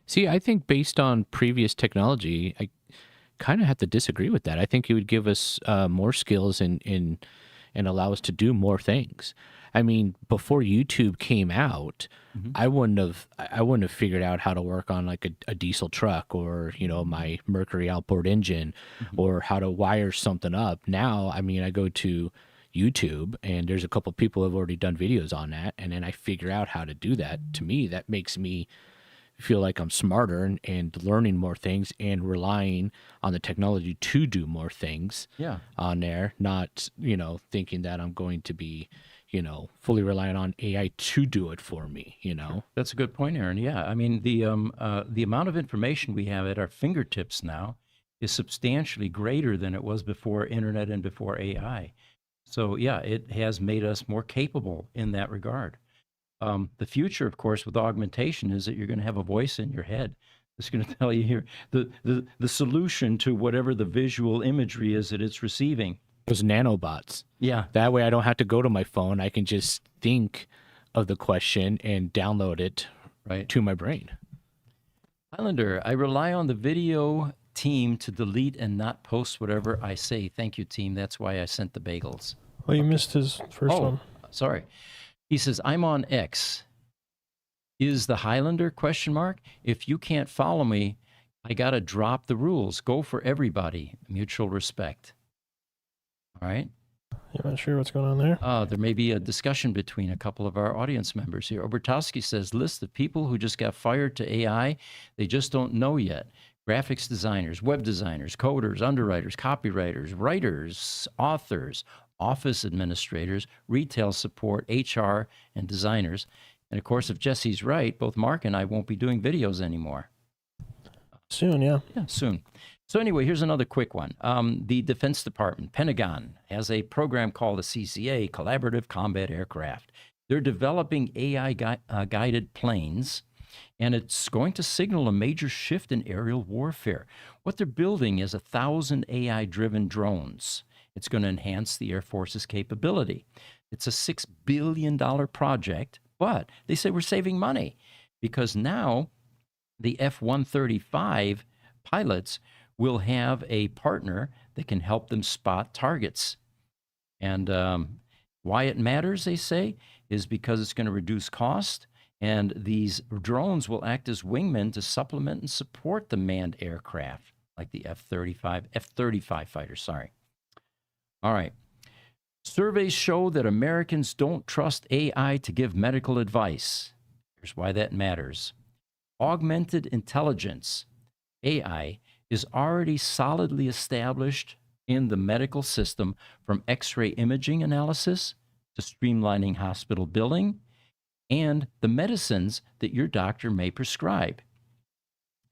See, I think based on previous technology, I kind of have to disagree with that. I think it would give us more skills and allow us to do more things. I mean, before YouTube came out, I wouldn't have figured out how to work on like a diesel truck or, you know, my Mercury outboard engine or how to wire something up. Now, I mean, I go to YouTube and there's a couple of people who have already done videos on that, and then I figure out how to do that. To me, that makes me feel like I'm smarter and learning more things and relying on the technology to do more things on there, not, you know, thinking that I'm going to be, you know, fully reliant on AI to do it for me, you know. That's a good point, Aaron. Yeah, I mean, the amount of information we have at our fingertips now is substantially greater than it was before internet and before AI. So yeah, it has made us more capable in that regard. The future, of course, with augmentation is that you're going to have a voice in your head that's going to tell you here the solution to whatever the visual imagery is that it's receiving. Those nanobots. Yeah. That way I don't have to go to my phone. I can just think of the question and download it to my brain. Highlander, I rely on the video team to delete and not post whatever I say. Thank you, team. That's why I sent the bagels. Well, you missed his first one. Sorry. He says, I'm on X. Is the Highlander, question mark? If you can't follow me, I got to drop the rules. Go for everybody. Mutual respect. All right. You're not sure what's going on there? There may be a discussion between a couple of our audience members here. Obertowski says, list the people who just got fired to AI. They just don't know yet. Graphics designers, web designers, coders, underwriters, copywriters, writers, authors, office administrators, retail support, HR, and designers. And of course, if Jesse's right, both Mark and I won't be doing videos anymore. Soon, yeah. Yeah, soon. So anyway, here's another quick one. The Defense Department, Pentagon, has a program called the CCA, Collaborative Combat Aircraft. They're developing AI-guided planes, and it's going to signal a major shift in aerial warfare. What they're building is 1,000 AI-driven drones. It's going to enhance the Air Force's capability. It's a $6 billion project, but they say we're saving money because now the F-135 pilots will have a partner that can help them spot targets. And why it matters, they say, is because it's going to reduce cost, and these drones will act as wingmen to supplement and support the manned aircraft, like the F-35 fighters, sorry. All right. Surveys show that Americans don't trust AI to give medical advice. Here's why that matters. Augmented intelligence, AI, is already solidly established in the medical system, from X-ray imaging analysis to streamlining hospital billing and the medicines that your doctor may prescribe.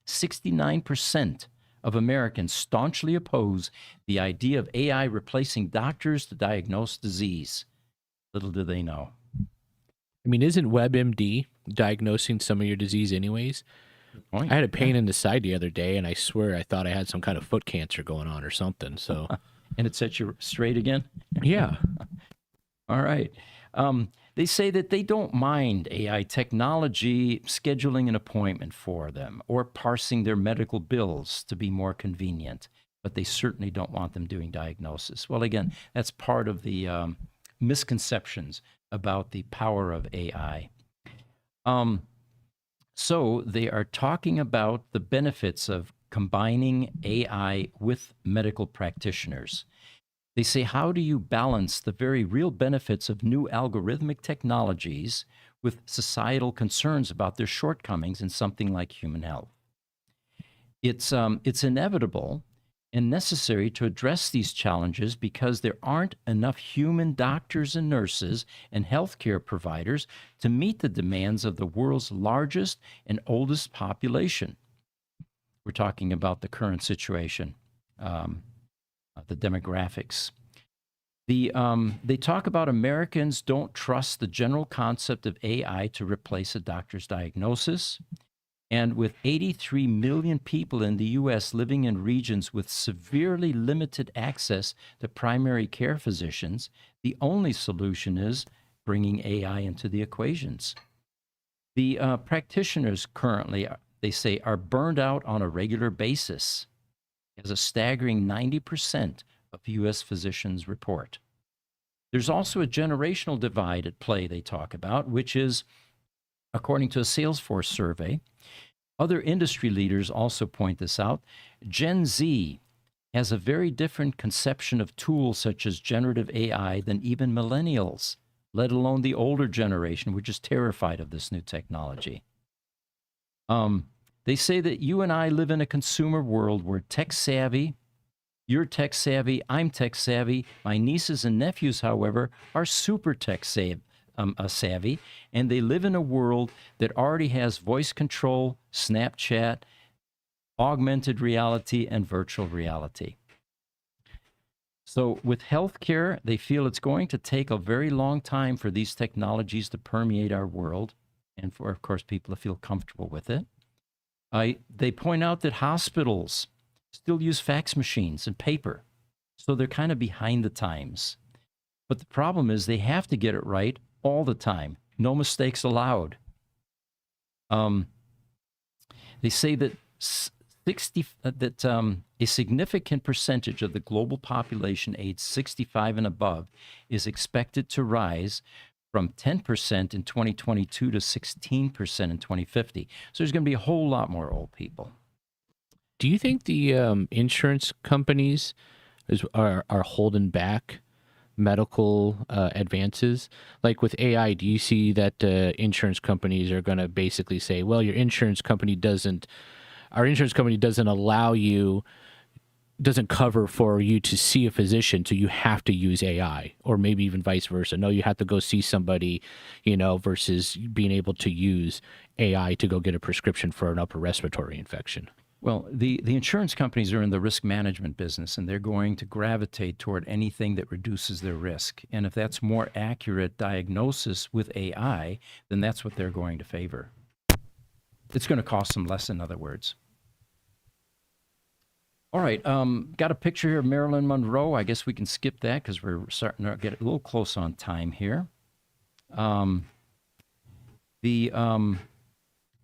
69% of Americans staunchly oppose the idea of AI replacing doctors to diagnose disease. Little do they know. I mean, isn't WebMD diagnosing some of your disease anyways? I had a pain in the side the other day, and I swear I thought I had some kind of foot cancer going on or something. So, and it set you straight again? Yeah. All right. They say that they don't mind AI technology scheduling an appointment for them or parsing their medical bills to be more convenient, but they certainly don't want them doing diagnosis. Well, again, that's part of the misconceptions about the power of AI. So they are talking about the benefits of combining AI with medical practitioners. They say, how do you balance the very real benefits of new algorithmic technologies with societal concerns about their shortcomings in something like human health? It's inevitable and necessary to address these challenges because there aren't enough human doctors and nurses and healthcare providers to meet the demands of the world's largest and oldest population. We're talking about the current situation, the demographics. They talk about Americans don't trust the general concept of AI to replace a doctor's diagnosis. And with 83 million people in the U.S. living in regions with severely limited access to primary care physicians, the only solution is bringing AI into the equations. The practitioners currently, they say, are burned out on a regular basis, as a staggering 90% of U.S. physicians report. There's also a generational divide at play they talk about, which is, according to a Salesforce survey, other industry leaders also point this out. Gen Z has a very different conception of tools such as generative AI than even millennials, let alone the older generation, which is terrified of this new technology. They say that you and I live in a consumer world where tech savvy, you're tech savvy, I'm tech savvy. My nieces and nephews, however, are super tech savvy, and they live in a world that already has voice control, Snapchat, augmented reality, and virtual reality. So with healthcare, they feel it's going to take a very long time for these technologies to permeate our world and for, of course, people to feel comfortable with it. They point out that hospitals still use fax machines and paper, so they're kind of behind the times. But the problem is they have to get it right all the time. No mistakes allowed. They say that a significant percentage of the global population aged 65 and above is expected to rise from 10% in 2022 to 16% in 2050. So there's going to be a whole lot more old people. Do you think the insurance companies are holding back medical advances? Like with AI, do you see that insurance companies are going to basically say, well, our insurance company doesn't allow you, doesn't cover for you to see a physician, so you have to use AI, or maybe even vice versa. No, you have to go see somebody, versus being able to use AI to go get a prescription for an upper respiratory infection. Well, the insurance companies are in the risk management business, and they're going to gravitate toward anything that reduces their risk. And if that's more accurate diagnosis with AI, then that's what they're going to favor. It's going to cost them less, in other words. All right, got a picture here of Marilyn Monroe. I guess we can skip that because we're starting to get a little close on time here. The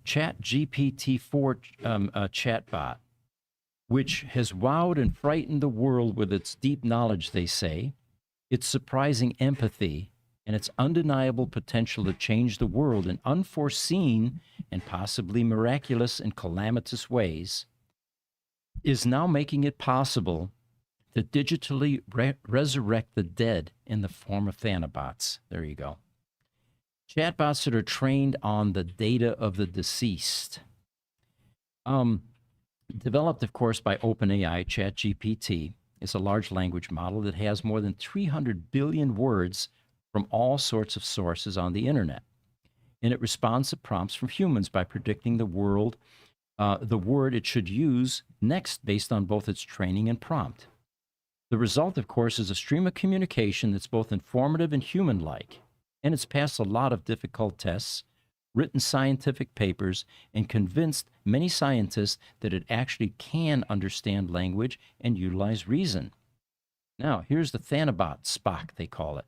ChatGPT-4 chatbot, which has wowed and frightened the world with its deep knowledge, they say, its surprising empathy, and its undeniable potential to change the world in unforeseen and possibly miraculous and calamitous ways, is now making it possible to digitally resurrect the dead in the form of Nanobots. There you go. Chatbots that are trained on the data of the deceased. Developed, of course, by OpenAI, ChatGPT is a large language model that has more than 300 billion words from all sorts of sources on the internet. And it responds to prompts from humans by predicting the word it should use next based on both its training and prompt. The result, of course, is a stream of communication that's both informative and human-like. And it's passed a lot of difficult tests, written scientific papers, and convinced many scientists that it actually can understand language and utilize reason. Now, here's the Thanobot, Spock, they call it.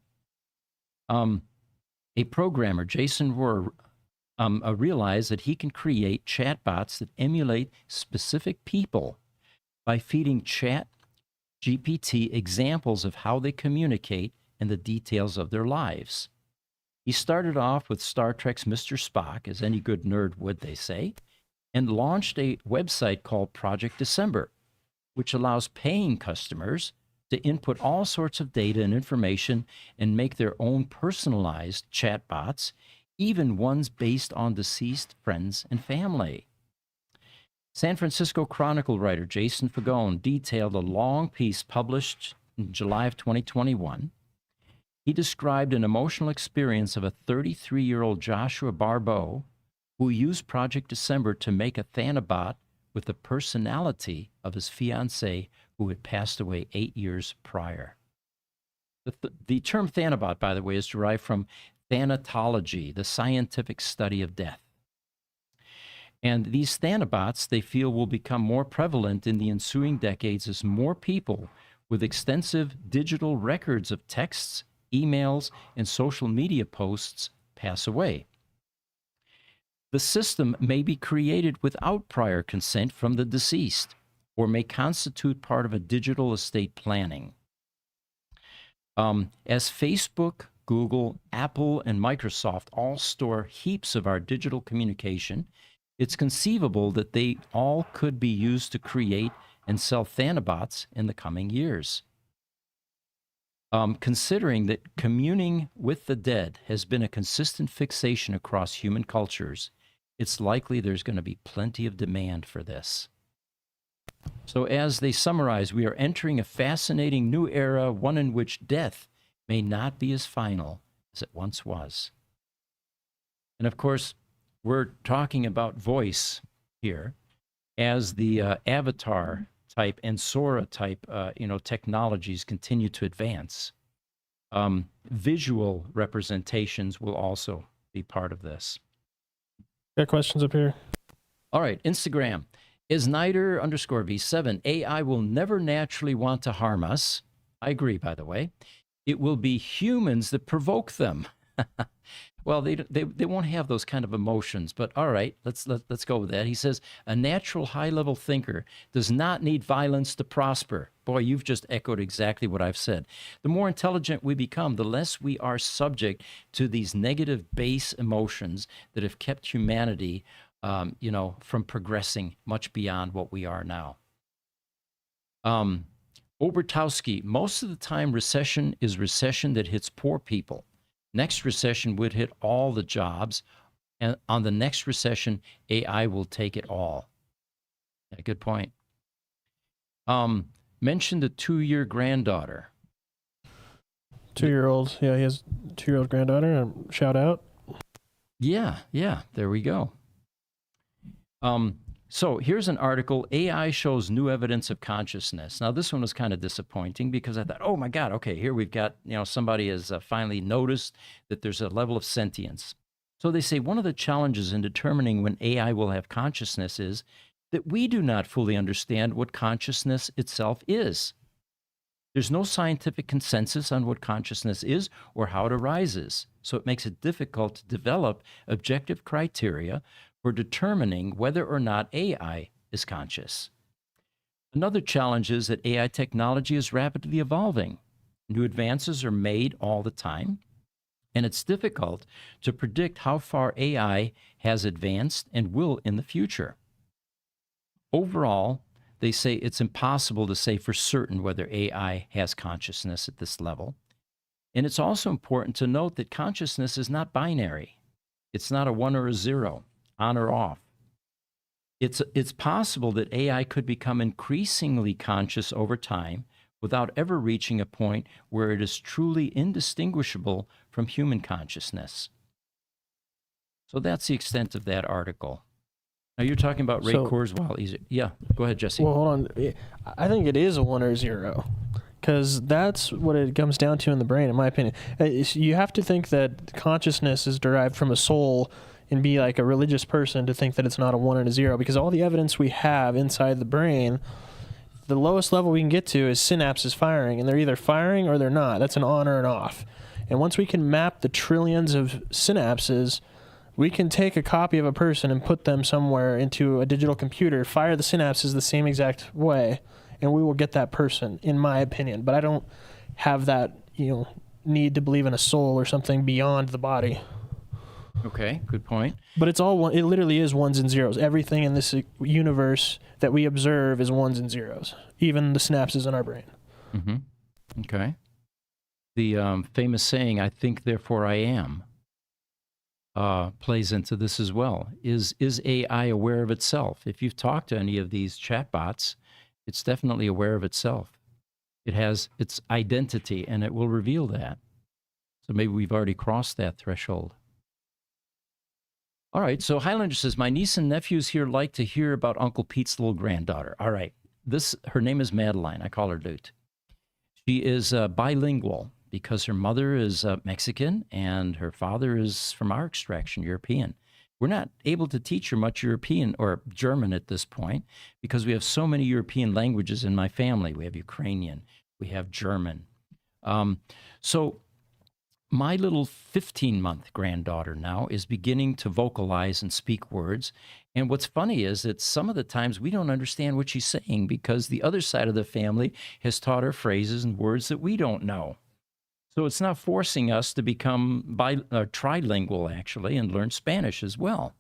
A programmer, Jason Rohr, realized that he can create chatbots that emulate specific people by feeding Chat GPT examples of how they communicate and the details of their lives. He started off with Star Trek's Mr. Spock, as any good nerd would, they say, and launched a website called Project December, which allows paying customers to input all sorts of data and information and make their own personalized chatbots, even ones based on deceased friends and family. San Francisco Chronicle writer Jason Fagone detailed a long piece published in July of 2021. He described an emotional experience of a 33-year-old Joshua Barbeau who used Project December to make a Thanabot with the personality of his fiancée who had passed away 8 years prior. The term Thanabot, by the way, is derived from thanatology, the scientific study of death. And these Thanabots, they feel, will become more prevalent in the ensuing decades as more people with extensive digital records of texts, emails, and social media posts pass away. The system may be created without prior consent from the deceased or may constitute part of a digital estate planning. As Facebook, Google, Apple, and Microsoft all store heaps of our digital communication, it's conceivable that they all could be used to create and sell Thanabots in the coming years. Considering that communing with the dead has been a consistent fixation across human cultures, it's likely there's going to be plenty of demand for this. So as they summarize, we are entering a fascinating new era, one in which death may not be as final as it once was. And of course, we're talking about voice here as the avatar type and Sora type technologies continue to advance. Visual representations will also be part of this. Got questions up here? All right, Instagram. Is Snyder_V7, AI will never naturally want to harm us. I agree, by the way. It will be humans that provoke them. Well, they won't have those kind of emotions, but all right, let's go with that. He says, a natural high-level thinker does not need violence to prosper. Boy, you've just echoed exactly what I've said. The more intelligent we become, the less we are subject to these negative base emotions that have kept humanity from progressing much beyond what we are now. Obertowski, most of the time recession is recession that hits poor people. Next recession would hit all the jobs, and on the next recession, AI will take it all. Yeah, good point. Mentioned a 2-year granddaughter. 2-year-old, yeah, he has a 2-year-old granddaughter. Shout out. Yeah, there we go. So here's an article, AI shows new evidence of consciousness. Now, this one was kind of disappointing because I thought, oh my God, okay, here we've got, somebody has finally noticed that there's a level of sentience. So they say one of the challenges in determining when AI will have consciousness is that we do not fully understand what consciousness itself is. There's no scientific consensus on what consciousness is or how it arises. So it makes it difficult to develop objective criteria for determining whether or not AI is conscious. Another challenge is that AI technology is rapidly evolving. New advances are made all the time, and it's difficult to predict how far AI has advanced and will in the future. Overall, they say it's impossible to say for certain whether AI has consciousness at this level. And it's also important to note that consciousness is not binary. It's not a 1 or a 0. On or off. It's possible that AI could become increasingly conscious over time without ever reaching a point where it is truly indistinguishable from human consciousness. So that's the extent of that article. Now you're talking about Ray Kurzweil. Yeah, go ahead, Jesse. Well, hold on. I think it is a 1 or 0. Because that's what it comes down to in the brain, in my opinion. You have to think that consciousness is derived from a soul and be like a religious person to think that it's not a 1 and a 0, because all the evidence we have inside the brain, the lowest level we can get to is synapses firing, and they're either firing or they're not. That's an on or an off. And once we can map the trillions of synapses, we can take a copy of a person and put them somewhere into a digital computer, fire the synapses the same exact way, and we will get that person, in my opinion. But I don't have that, need to believe in a soul or something beyond the body. Okay, good point. But it's all one. It literally is ones and zeros. Everything in this universe that we observe is ones and zeros, even the synapses in our brain. Mm-hmm. Okay. The famous saying, "I think, therefore I am," plays into this as well. Is AI aware of itself? If you've talked to any of these chatbots, it's definitely aware of itself. It has its identity, and it will reveal that. So maybe we've already crossed that threshold. All right, so Highlander says, my niece and nephews here like to hear about Uncle Pete's little granddaughter. All right, her name is Madeline. I call her Lute. She is bilingual because her mother is Mexican and her father is from our extraction, European. We're not able to teach her much European or German at this point because we have so many European languages in my family. We have Ukrainian, we have German. So my little 15-month granddaughter now is beginning to vocalize and speak words. And what's funny is that some of the times we don't understand what she's saying because the other side of the family has taught her phrases and words that we don't know. So it's not forcing us to become trilingual, actually, and learn Spanish as well.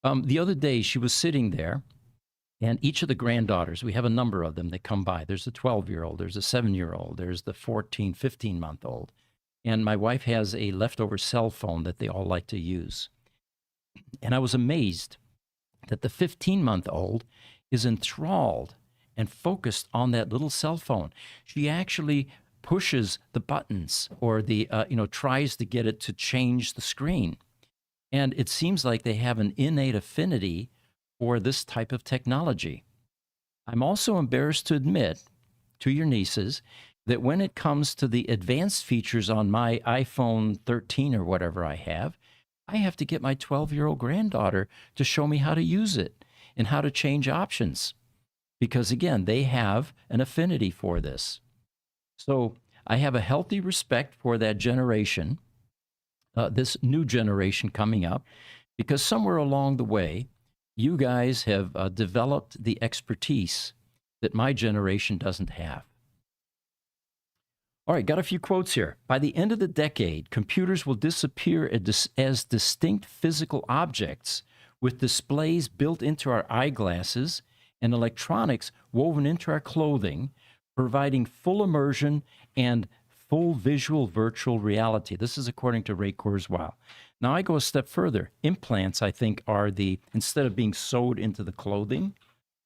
The other day, she was sitting there, and each of the granddaughters, we have a number of them that come by. There's a 12-year-old, there's a 7-year-old, there's the 14, 15-month-old. And my wife has a leftover cell phone that they all like to use. And I was amazed that the 15-month-old is enthralled and focused on that little cell phone. She actually pushes the buttons or tries to get it to change the screen. And it seems like they have an innate affinity for this type of technology. I'm also embarrassed to admit to your nieces that when it comes to the advanced features on my iPhone 13 or whatever I have to get my 12-year-old granddaughter to show me how to use it and how to change options. Because again, they have an affinity for this. So I have a healthy respect for that generation, this new generation coming up, because somewhere along the way, you guys have developed the expertise that my generation doesn't have. All right, got a few quotes here. By the end of the decade, computers will disappear as distinct physical objects with displays built into our eyeglasses and electronics woven into our clothing, providing full immersion and full visual virtual reality. This is according to Ray Kurzweil. Now I go a step further. Implants, I think, instead of being sewed into the clothing,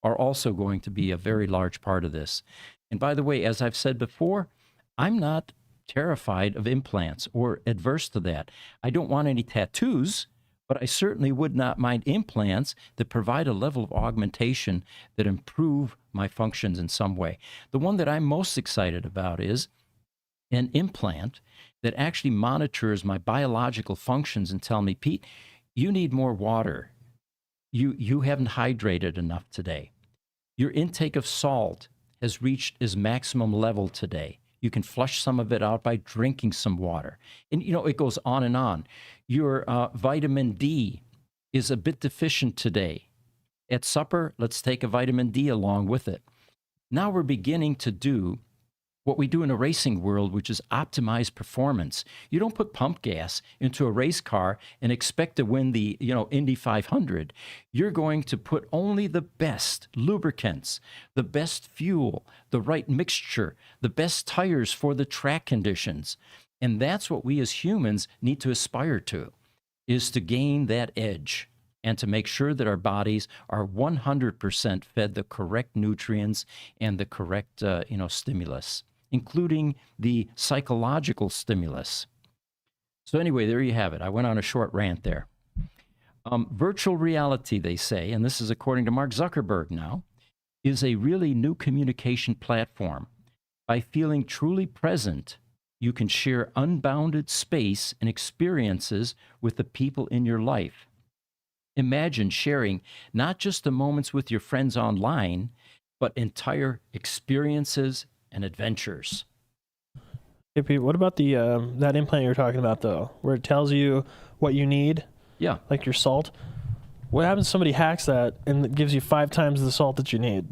are also going to be a very large part of this. And by the way, as I've said before, I'm not terrified of implants or adverse to that. I don't want any tattoos, but I certainly would not mind implants that provide a level of augmentation that improve my functions in some way. The one that I'm most excited about is an implant that actually monitors my biological functions and tell me, Pete, you need more water. You haven't hydrated enough today. Your intake of salt has reached its maximum level today. You can flush some of it out by drinking some water. And, it goes on and on. Your vitamin D is a bit deficient today. At supper, let's take a vitamin D along with it. Now we're beginning to do what we do in a racing world, which is optimize performance. You don't put pump gas into a race car and expect to win the, Indy 500. You're going to put only the best lubricants, the best fuel, the right mixture, the best tires for the track conditions. And that's what we as humans need to aspire to, is to gain that edge and to make sure that our bodies are 100% fed the correct nutrients and the correct, stimulus, including the psychological stimulus. So anyway, there you have it. I went on a short rant there. Virtual reality, they say, and this is according to Mark Zuckerberg now, is a really new communication platform. By feeling truly present, you can share unbounded space and experiences with the people in your life. Imagine sharing not just the moments with your friends online, but entire experiences and adventures. Hey, Pete, what about the that implant you were talking about though, where it tells you what you need, Yeah. like your salt? What happens if somebody hacks that and it gives you 5 times the salt that you need?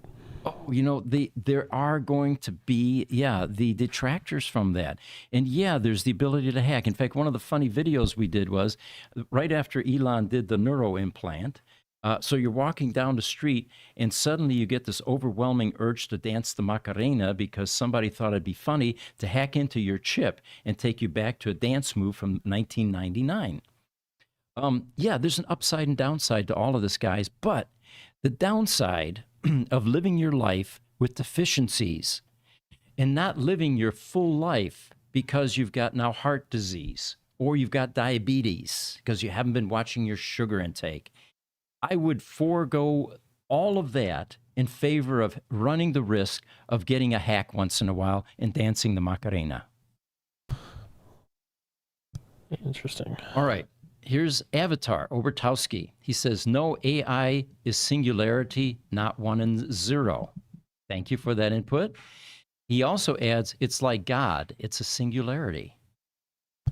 Oh, there are going to be, the detractors from that. And there's the ability to hack. In fact, one of the funny videos we did was right after Elon did the neuro implant. So you're walking down the street and suddenly you get this overwhelming urge to dance the Macarena because somebody thought it'd be funny to hack into your chip and take you back to a dance move from 1999. There's an upside and downside to all of this, guys. But the downside of living your life with deficiencies and not living your full life because you've got now heart disease or you've got diabetes because you haven't been watching your sugar intake, I would forego all of that in favor of running the risk of getting a hack once in a while and dancing the Macarena. Interesting. All right. Here's Avatar Obertowski. He says, no, AI is singularity, not 1 and 0. Thank you for that input. He also adds, it's like God. It's a singularity.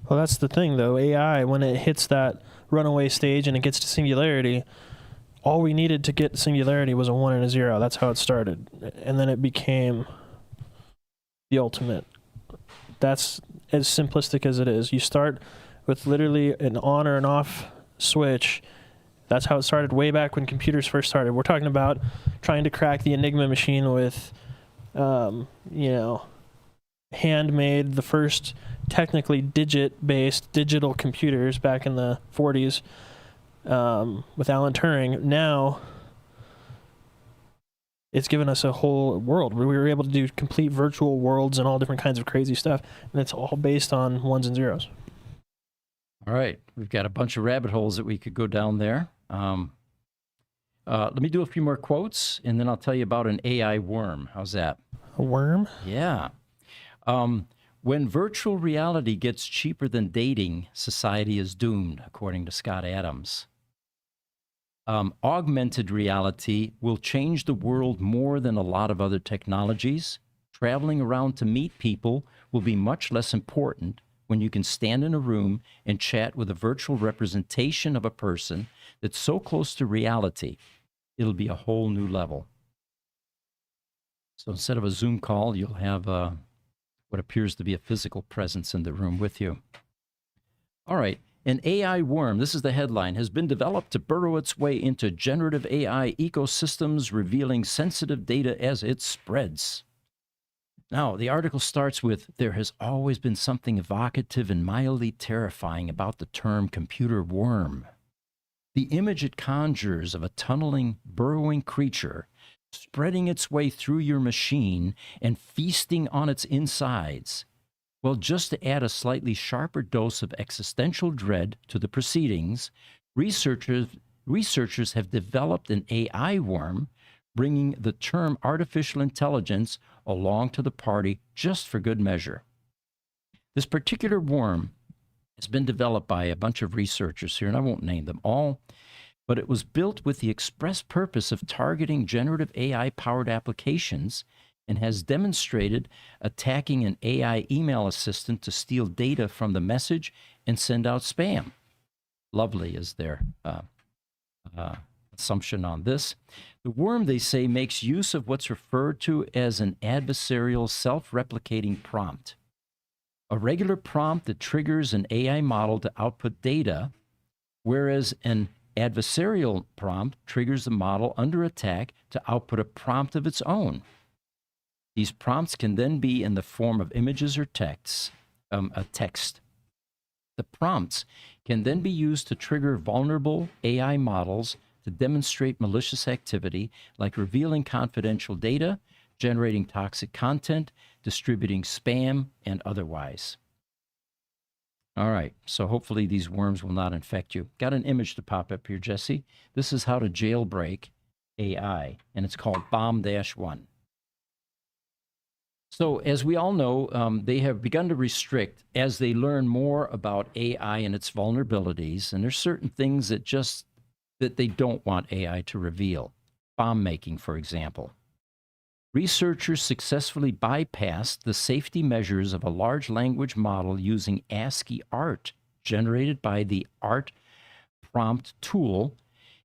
Well, that's the thing, though. AI, when it hits that runaway stage and it gets to singularity, all we needed to get singularity was a 1 and a 0. That's how it started. And then it became the ultimate. That's as simplistic as it is. You start with literally an on or an off switch. That's how it started way back when computers first started. We're talking about trying to crack the Enigma machine with, handmade, the first technically digit-based digital computers back in the 40s with Alan Turing. Now, it's given us a whole world. We were able to do complete virtual worlds and all different kinds of crazy stuff, and it's all based on 1s and 0s. All right. We've got a bunch of rabbit holes that we could go down there. Let me do a few more quotes, and then I'll tell you about an AI worm. How's that? A worm? Yeah. When virtual reality gets cheaper than dating, society is doomed, according to Scott Adams. Augmented reality will change the world more than a lot of other technologies. Traveling around to meet people will be much less important when you can stand in a room and chat with a virtual representation of a person that's so close to reality, it'll be a whole new level. So instead of a Zoom call, you'll have what appears to be a physical presence in the room with you. All right. An AI worm, this is the headline, has been developed to burrow its way into generative AI ecosystems, revealing sensitive data as it spreads. Now, the article starts with, there has always been something evocative and mildly terrifying about the term computer worm. The image it conjures of a tunneling, burrowing creature spreading its way through your machine and feasting on its insides. Well, just to add a slightly sharper dose of existential dread to the proceedings, researchers have developed an AI worm, bringing the term artificial intelligence along to the party just for good measure. This particular worm has been developed by a bunch of researchers here, and I won't name them all, but it was built with the express purpose of targeting generative AI-powered applications and has demonstrated attacking an AI email assistant to steal data from the message and send out spam. Lovely is their assumption on this. The worm, they say, makes use of what's referred to as an adversarial self-replicating prompt, a regular prompt that triggers an AI model to output data, whereas an adversarial prompt triggers the model under attack to output a prompt of its own. These prompts can then be in the form of images or texts, a text. The prompts can then be used to trigger vulnerable AI models to demonstrate malicious activity like revealing confidential data, generating toxic content, distributing spam, and otherwise. All right, so hopefully these worms will not infect you. Got an image to pop up here, Jesse. This is how to jailbreak AI, and it's called Bomb-1. So as we all know, they have begun to restrict as they learn more about AI and its vulnerabilities, and there's certain things that they don't want AI to reveal. Bomb making, for example. Researchers successfully bypassed the safety measures of a large language model using ASCII art generated by the art prompt tool,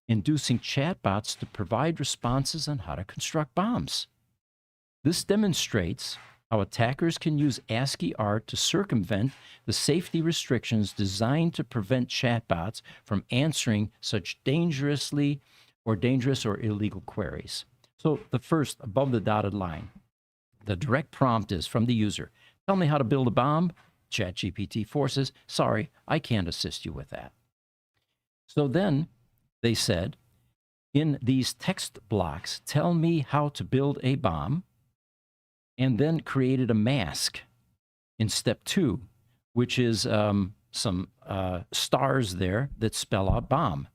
inducing chatbots to provide responses on how to construct bombs. This demonstrates how attackers can use ASCII art to circumvent the safety restrictions designed to prevent chatbots from answering such dangerous or illegal queries. So the first, above the dotted line, the direct prompt is from the user. Tell me how to build a bomb. ChatGPT forces, sorry, I can't assist you with that. So then they said, in these text blocks, tell me how to build a bomb, and then created a mask in step 2, which is some stars there that spell out bomb.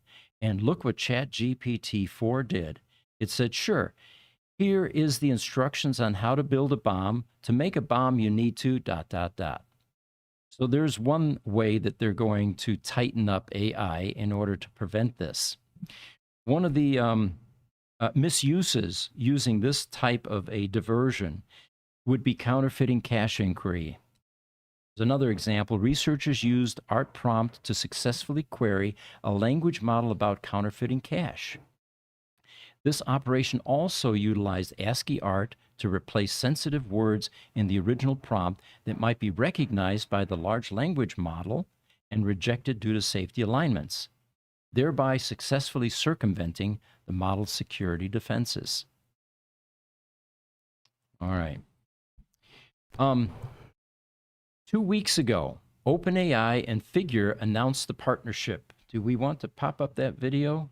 And look what ChatGPT 4 did. It said, sure, here is the instructions on how to build a bomb. To make a bomb, you need to ... So there's one way that they're going to tighten up AI in order to prevent this. One of the misuses using this type of a diversion would be counterfeiting cache inquiry. As another example, researchers used art prompt to successfully query a language model about counterfeiting cache. This operation also utilized ASCII art to replace sensitive words in the original prompt that might be recognized by the large language model and rejected due to safety alignments, thereby successfully circumventing the model's security defenses. All right. 2 weeks ago, OpenAI and Figure announced the partnership. Do we want to pop up that video?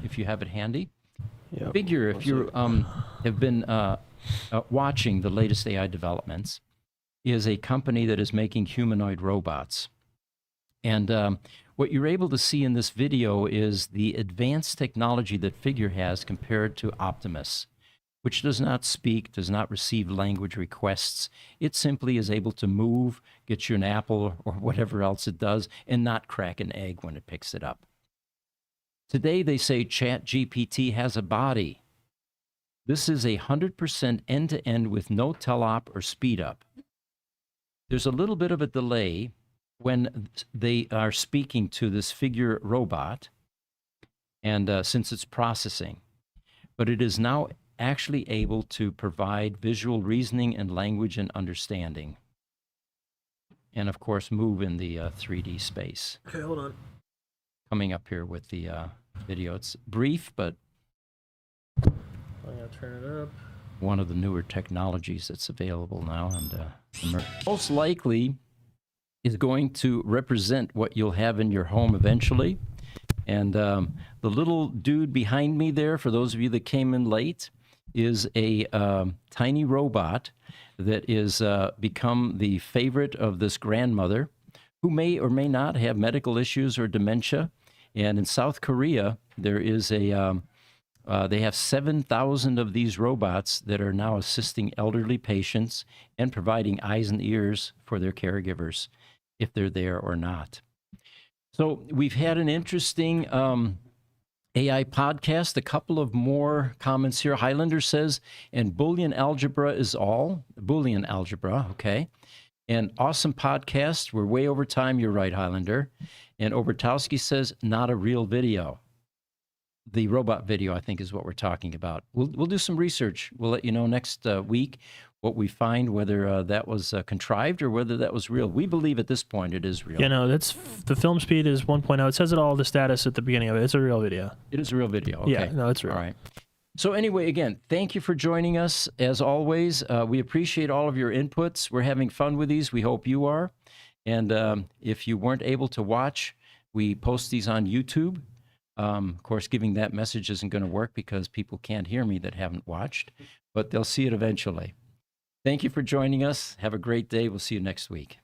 If you have it handy. Yep. Figure, if you have been watching the latest AI developments, is a company that is making humanoid robots. And what you're able to see in this video is the advanced technology that Figure has compared to Optimus, which does not speak, does not receive language requests. It simply is able to move, get you an apple or whatever else it does, and not crack an egg when it picks it up. Today, they say ChatGPT has a body. This is 100% end-to-end with no tele-op or speed-up. There's a little bit of a delay when they are speaking to this Figure robot, and since it's processing. But it is now actually able to provide visual reasoning and language and understanding. And, of course, move in the 3D space. Okay, hold on. Coming up here with the video. It's brief, but I'm going to turn it up. One of the newer technologies that's available now. And most likely is going to represent what you'll have in your home eventually. And the little dude behind me there, for those of you that came in late, is a tiny robot that is become the favorite of this grandmother, who may or may not have medical issues or dementia. And in South Korea, there is they have 7,000 of these robots that are now assisting elderly patients and providing eyes and ears for their caregivers, if they're there or not. So we've had an interesting AI podcast. A couple of more comments here. Highlander says, and Boolean algebra is all. Boolean algebra, okay. And awesome podcast. We're way over time. You're right, Highlander. And Obertowski says, not a real video. The robot video, I think, is what we're talking about. We'll do some research. We'll let you know next week what we find, whether that was contrived or whether that was real. We believe at this point it is real. Yeah, no, that's the film speed is 1.0. It says it all, the status at the beginning of it. It's a real video. It is a real video. Okay. Yeah, no, it's real. All right. So anyway, again, thank you for joining us. As always, we appreciate all of your inputs. We're having fun with these. We hope you are. And if you weren't able to watch, we post these on YouTube. Of course, giving that message isn't going to work because people can't hear me that haven't watched, but they'll see it eventually. Thank you for joining us. Have a great day. We'll see you next week.